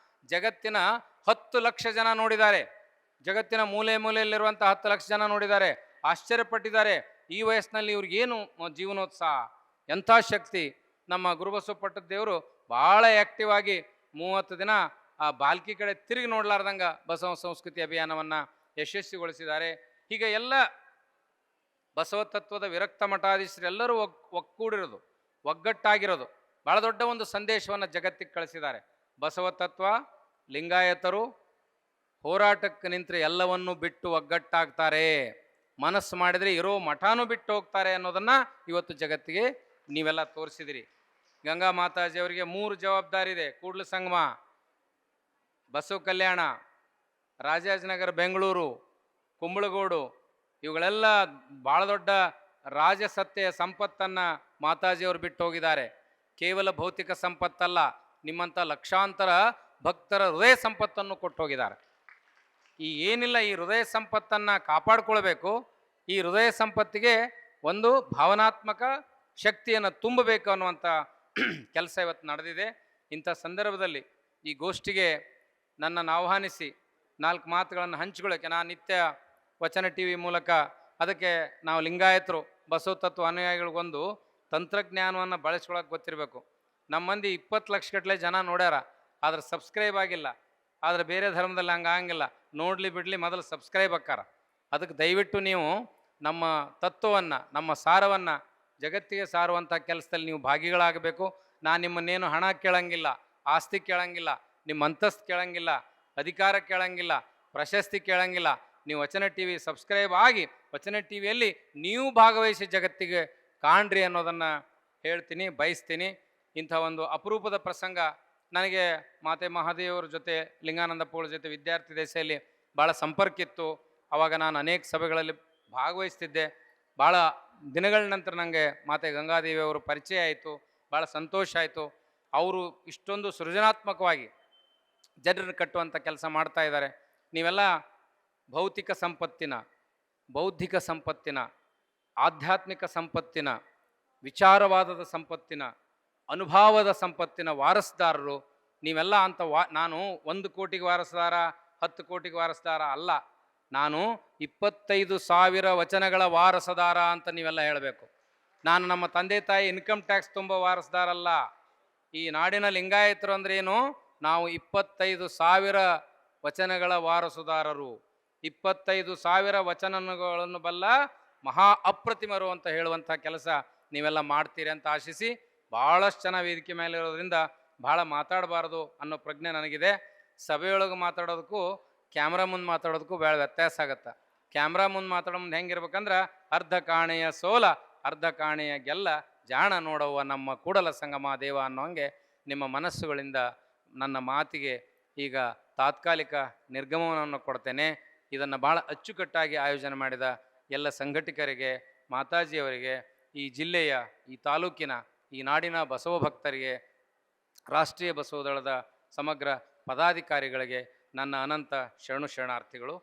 ಜಗತ್ತಿನ 10 ಲಕ್ಷ ಜನ ನೋಡಿದ್ದಾರೆ. ಜಗತ್ತಿನ ಮೂಲೆ ಮೂಲೆಯಲ್ಲಿರುವಂಥ 10 ಲಕ್ಷ ಜನ ನೋಡಿದ್ದಾರೆ, ಆಶ್ಚರ್ಯಪಟ್ಟಿದ್ದಾರೆ. ಈ ವಯಸ್ಸಿನಲ್ಲಿ ಇವ್ರಿಗೇನು ಜೀವನೋತ್ಸಾಹ, ಎಂಥ ಶಕ್ತಿ. ನಮ್ಮ ಗುರುಬಸವ ಪಟ್ಟದೇವರು ಭಾಳ ಆ್ಯಕ್ಟಿವ್ ಆಗಿ 30 ದಿನ ಆ ಬಾಲ್ಕಿ ಕಡೆ ತಿರುಗಿ ನೋಡ್ಲಾರ್ದಂಗೆ ಬಸವ ಸಂಸ್ಕೃತಿ ಅಭಿಯಾನವನ್ನು ಯಶಸ್ವಿಗೊಳಿಸಿದ್ದಾರೆ. ಹೀಗೆ ಎಲ್ಲ ಬಸವ ತತ್ವದ ವಿರಕ್ತ ಮಠಾಧೀಶರೆಲ್ಲರೂ ಒಕ್ಕೂಡಿರೋದು, ಒಗ್ಗಟ್ಟಾಗಿರೋದು, ಭಾಳ ದೊಡ್ಡ ಒಂದು ಸಂದೇಶವನ್ನು ಜಗತ್ತಿಗೆ ಕಳಿಸಿದ್ದಾರೆ. ಬಸವ ತತ್ವ, ಲಿಂಗಾಯತರು ಹೋರಾಟಕ್ಕೆ ನಿಂತರೆ ಎಲ್ಲವನ್ನೂ ಬಿಟ್ಟು ಒಗ್ಗಟ್ಟಾಗ್ತಾರೆ, ಮನಸ್ಸು ಮಾಡಿದರೆ ಇರೋ ಮಠನೂ ಬಿಟ್ಟು ಹೋಗ್ತಾರೆ ಅನ್ನೋದನ್ನು ಇವತ್ತು ಜಗತ್ತಿಗೆ ನೀವೆಲ್ಲ ತೋರಿಸಿದಿರಿ. ಗಂಗಾ ಮಾತಾಜಿಯವರಿಗೆ 3 ಜವಾಬ್ದಾರಿ ಇದೆ: ಕೂಡ್ಲ ಸಂಗಮ, ಬಸವ ಕಲ್ಯಾಣ, ರಾಜಾಜಿನಗರ ಬೆಂಗಳೂರು, ಕುಂಬಳಗೋಡು. ಇವುಗಳೆಲ್ಲ ಭಾಳ ದೊಡ್ಡ ರಾಜಸತ್ತೆಯ ಸಂಪತ್ತನ್ನು ಮಾತಾಜಿಯವರು ಬಿಟ್ಟು ಹೋಗಿದ್ದಾರೆ. ಕೇವಲ ಭೌತಿಕ ಸಂಪತ್ತಲ್ಲ, ನಿಮ್ಮಂಥ ಲಕ್ಷಾಂತರ ಭಕ್ತರ ಹೃದಯ ಸಂಪತ್ತನ್ನು ಕೊಟ್ಟು ಹೋಗಿದ್ದಾರೆ. ಈ ಏನಿಲ್ಲ, ಈ ಹೃದಯ ಸಂಪತ್ತನ್ನು ಕಾಪಾಡಿಕೊಳ್ಬೇಕು. ಈ ಹೃದಯ ಸಂಪತ್ತಿಗೆ ಒಂದು ಭಾವನಾತ್ಮಕ ಶಕ್ತಿಯನ್ನು ತುಂಬಬೇಕು ಅನ್ನುವಂಥ ಕೆಲಸ ಇವತ್ತು ನಡೆದಿದೆ. ಇಂಥ ಸಂದರ್ಭದಲ್ಲಿ ಈ ಗೋಷ್ಠಿಗೆ ನನ್ನನ್ನು ಆಹ್ವಾನಿಸಿ 4 ಮಾತುಗಳನ್ನು ಹಂಚಿಕೊಳ್ಳೋಕ್ಕೆ, ನಾನು ನಿತ್ಯ ವಚನ ಟಿ ವಿ ಮೂಲಕ, ಅದಕ್ಕೆ ನಾವು ಲಿಂಗಾಯತರು ಬಸವ ತತ್ವ ಅನುಯಾಯಿಗಳಿಗೊಂದು ತಂತ್ರಜ್ಞಾನವನ್ನು ಬಳಸ್ಕೊಳ್ಳೋಕೆ ಗೊತ್ತಿರಬೇಕು. ನಮ್ಮ ಮಂದಿ 20 ಲಕ್ಷ ಗಟ್ಟಲೆ ಜನ ನೋಡ್ಯಾರ, ಆದ್ರೆ ಸಬ್ಸ್ಕ್ರೈಬ್ ಆಗಿಲ್ಲ. ಆದರೆ ಬೇರೆ ಧರ್ಮದಲ್ಲಿ ಹಂಗೆ ಆಗಂಗಿಲ್ಲ, ನೋಡಲಿ ಬಿಡಲಿ ಮೊದಲು ಸಬ್ಸ್ಕ್ರೈಬ್ ಆಕ್ಕಾರ. ಅದಕ್ಕೆ ದಯವಿಟ್ಟು ನೀವು ನಮ್ಮ ತತ್ವವನ್ನು, ನಮ್ಮ ಸಾರವನ್ನು ಜಗತ್ತಿಗೆ ಸಾರುವಂಥ ಕೆಲಸದಲ್ಲಿ ನೀವು ಭಾಗಿಗಳಾಗಬೇಕು. ನಾನು ನಿಮ್ಮನ್ನೇನು ಹಣ ಕೇಳಂಗಿಲ್ಲ, ಆಸ್ತಿ ಕೇಳಂಗಿಲ್ಲ, ನಿಮ್ಮ ಅಂತಸ್ತು ಕೇಳಂಗಿಲ್ಲ, ಅಧಿಕಾರ ಕೇಳಂಗಿಲ್ಲ, ಪ್ರಶಸ್ತಿ ಕೇಳಂಗಿಲ್ಲ. ನೀವು ವಚನ ಟಿ ವಿ ಸಬ್ಸ್ಕ್ರೈಬ್ ಆಗಿ ವಚನ ಟಿ ವಿಯಲ್ಲಿ ನೀವು ಭಾಗವಹಿಸಿ ಜಗತ್ತಿಗೆ ಕಾಣ್ರಿ ಅನ್ನೋದನ್ನು ಹೇಳ್ತೀನಿ, ಬಯಸ್ತೀನಿ. ಇಂಥ ಒಂದು ಅಪರೂಪದ ಪ್ರಸಂಗ ನನಗೆ ಮಾತೆ ಮಹಾದೇವರ ಜೊತೆ, ಲಿಂಗಾನಂದಪ್ಪಗಳ ಜೊತೆ ವಿದ್ಯಾರ್ಥಿ ದಶೆಯಲ್ಲಿ ಭಾಳ ಸಂಪರ್ಕ ಇತ್ತು. ಆವಾಗ ನಾನು ಅನೇಕ ಸಭೆಗಳಲ್ಲಿ ಭಾಗವಹಿಸ್ತಿದ್ದೆ. ಭಾಳ ದಿನಗಳ ನಂತರ ನನಗೆ ಮಾತೆ ಗಂಗಾದೇವಿಯವರು ಪರಿಚಯ ಆಯಿತು, ಭಾಳ ಸಂತೋಷ ಆಯಿತು. ಅವರು ಇಷ್ಟೊಂದು ಸೃಜನಾತ್ಮಕವಾಗಿ ಜನರನ್ನು ಕಟ್ಟುವಂಥ ಕೆಲಸ ಮಾಡ್ತಾ ಇದ್ದಾರೆ. ನೀವೆಲ್ಲ ಭೌತಿಕ ಸಂಪತ್ತಿನ, ಬೌದ್ಧಿಕ ಸಂಪತ್ತಿನ, ಆಧ್ಯಾತ್ಮಿಕ ಸಂಪತ್ತಿನ, ವಿಚಾರವಾದದ ಸಂಪತ್ತಿನ, ಅನುಭವದ ಸಂಪತ್ತಿನ ವಾರಸುದಾರರು ನೀವೆಲ್ಲ. ಅಂತ ನಾನು 1 ಕೋಟಿಗೆ ವಾರಸುದಾರ, 10 ಕೋಟಿಗೆ ವಾರಸುದಾರ ಅಲ್ಲ, ನಾನು 25,000 ವಚನಗಳ ವಾರಸುದಾರ ಅಂತ ನೀವೆಲ್ಲ ಹೇಳಬೇಕು. ನಾನು ನಮ್ಮ ತಂದೆ ತಾಯಿ ಇನ್ಕಮ್ ಟ್ಯಾಕ್ಸ್ ತುಂಬ ವಾರಸುದಾರಲ್ಲ. ಈ ನಾಡಿನ ಲಿಂಗಾಯತರು ಅಂದ್ರೆ ಏನು, ನಾವು 25,000 ವಚನಗಳ ವಾರಸುದಾರರು, 25,000 ವಚನಗಳನ್ನು ಬಲ್ಲ ಮಹಾ ಅಪ್ರತಿಮರು ಅಂತ ಹೇಳುವಂಥ ಕೆಲಸ ನೀವೆಲ್ಲ ಮಾಡ್ತೀರಿ ಅಂತ ಆಶಿಸಿ, ಭಾಳಷ್ಟು ಜನ ವೇದಿಕೆ ಮೇಲೆ ಇರೋದ್ರಿಂದ ಭಾಳ ಮಾತಾಡಬಾರ್ದು ಅನ್ನೋ ಪ್ರಜ್ಞೆ ನನಗಿದೆ. ಸಭೆಯೊಳಗೆ ಮಾತಾಡೋದಕ್ಕೂ ಕ್ಯಾಮ್ರಾ ಮುಂದೆ ಮಾತಾಡೋದಕ್ಕೂ ಭಾಳ ವ್ಯತ್ಯಾಸ ಆಗತ್ತೆ. ಕ್ಯಾಮ್ರಾ ಮುಂದೆ ಮಾತಾಡೋ ಮುಂದೆ ಹೆಂಗಿರ್ಬೇಕಂದ್ರೆ, ಅರ್ಧ ಕಾಣೆಯ ಸೋಲ ಅರ್ಧ ಕಾಣೆಯ ಗೆಲ್ಲ, ಜಾಣ ನೋಡವ್ವ ನಮ್ಮ ಕೂಡಲ ಸಂಗಮ ದೇವ ಅನ್ನೋ ಹಂಗೆ ನಿಮ್ಮ ಮನಸ್ಸುಗಳಿಂದ ನನ್ನ ಮಾತಿಗೆ ಈಗ ತಾತ್ಕಾಲಿಕ ನಿರ್ಗಮನವನ್ನು ಕೊಡ್ತೇನೆ. ಇದನ್ನು ಭಾಳ ಅಚ್ಚುಕಟ್ಟಾಗಿ ಆಯೋಜನೆ ಮಾಡಿದ ಎಲ್ಲ ಸಂಘಟಕರಿಗೆ, ಮಾತಾಜಿಯವರಿಗೆ, ಈ ಜಿಲ್ಲೆಯ, ಈ ತಾಲೂಕಿನ, ಈ ನಾಡಿನ ಬಸವ ಭಕ್ತರಿಗೆ, ರಾಷ್ಟ್ರೀಯ ಬಸವ ದಳದ ಸಮಗ್ರ ಪದಾಧಿಕಾರಿಗಳಿಗೆ ನನ್ನ ಅನಂತ ಶರಣು ಶರಣಾರ್ಥಿಗಳು.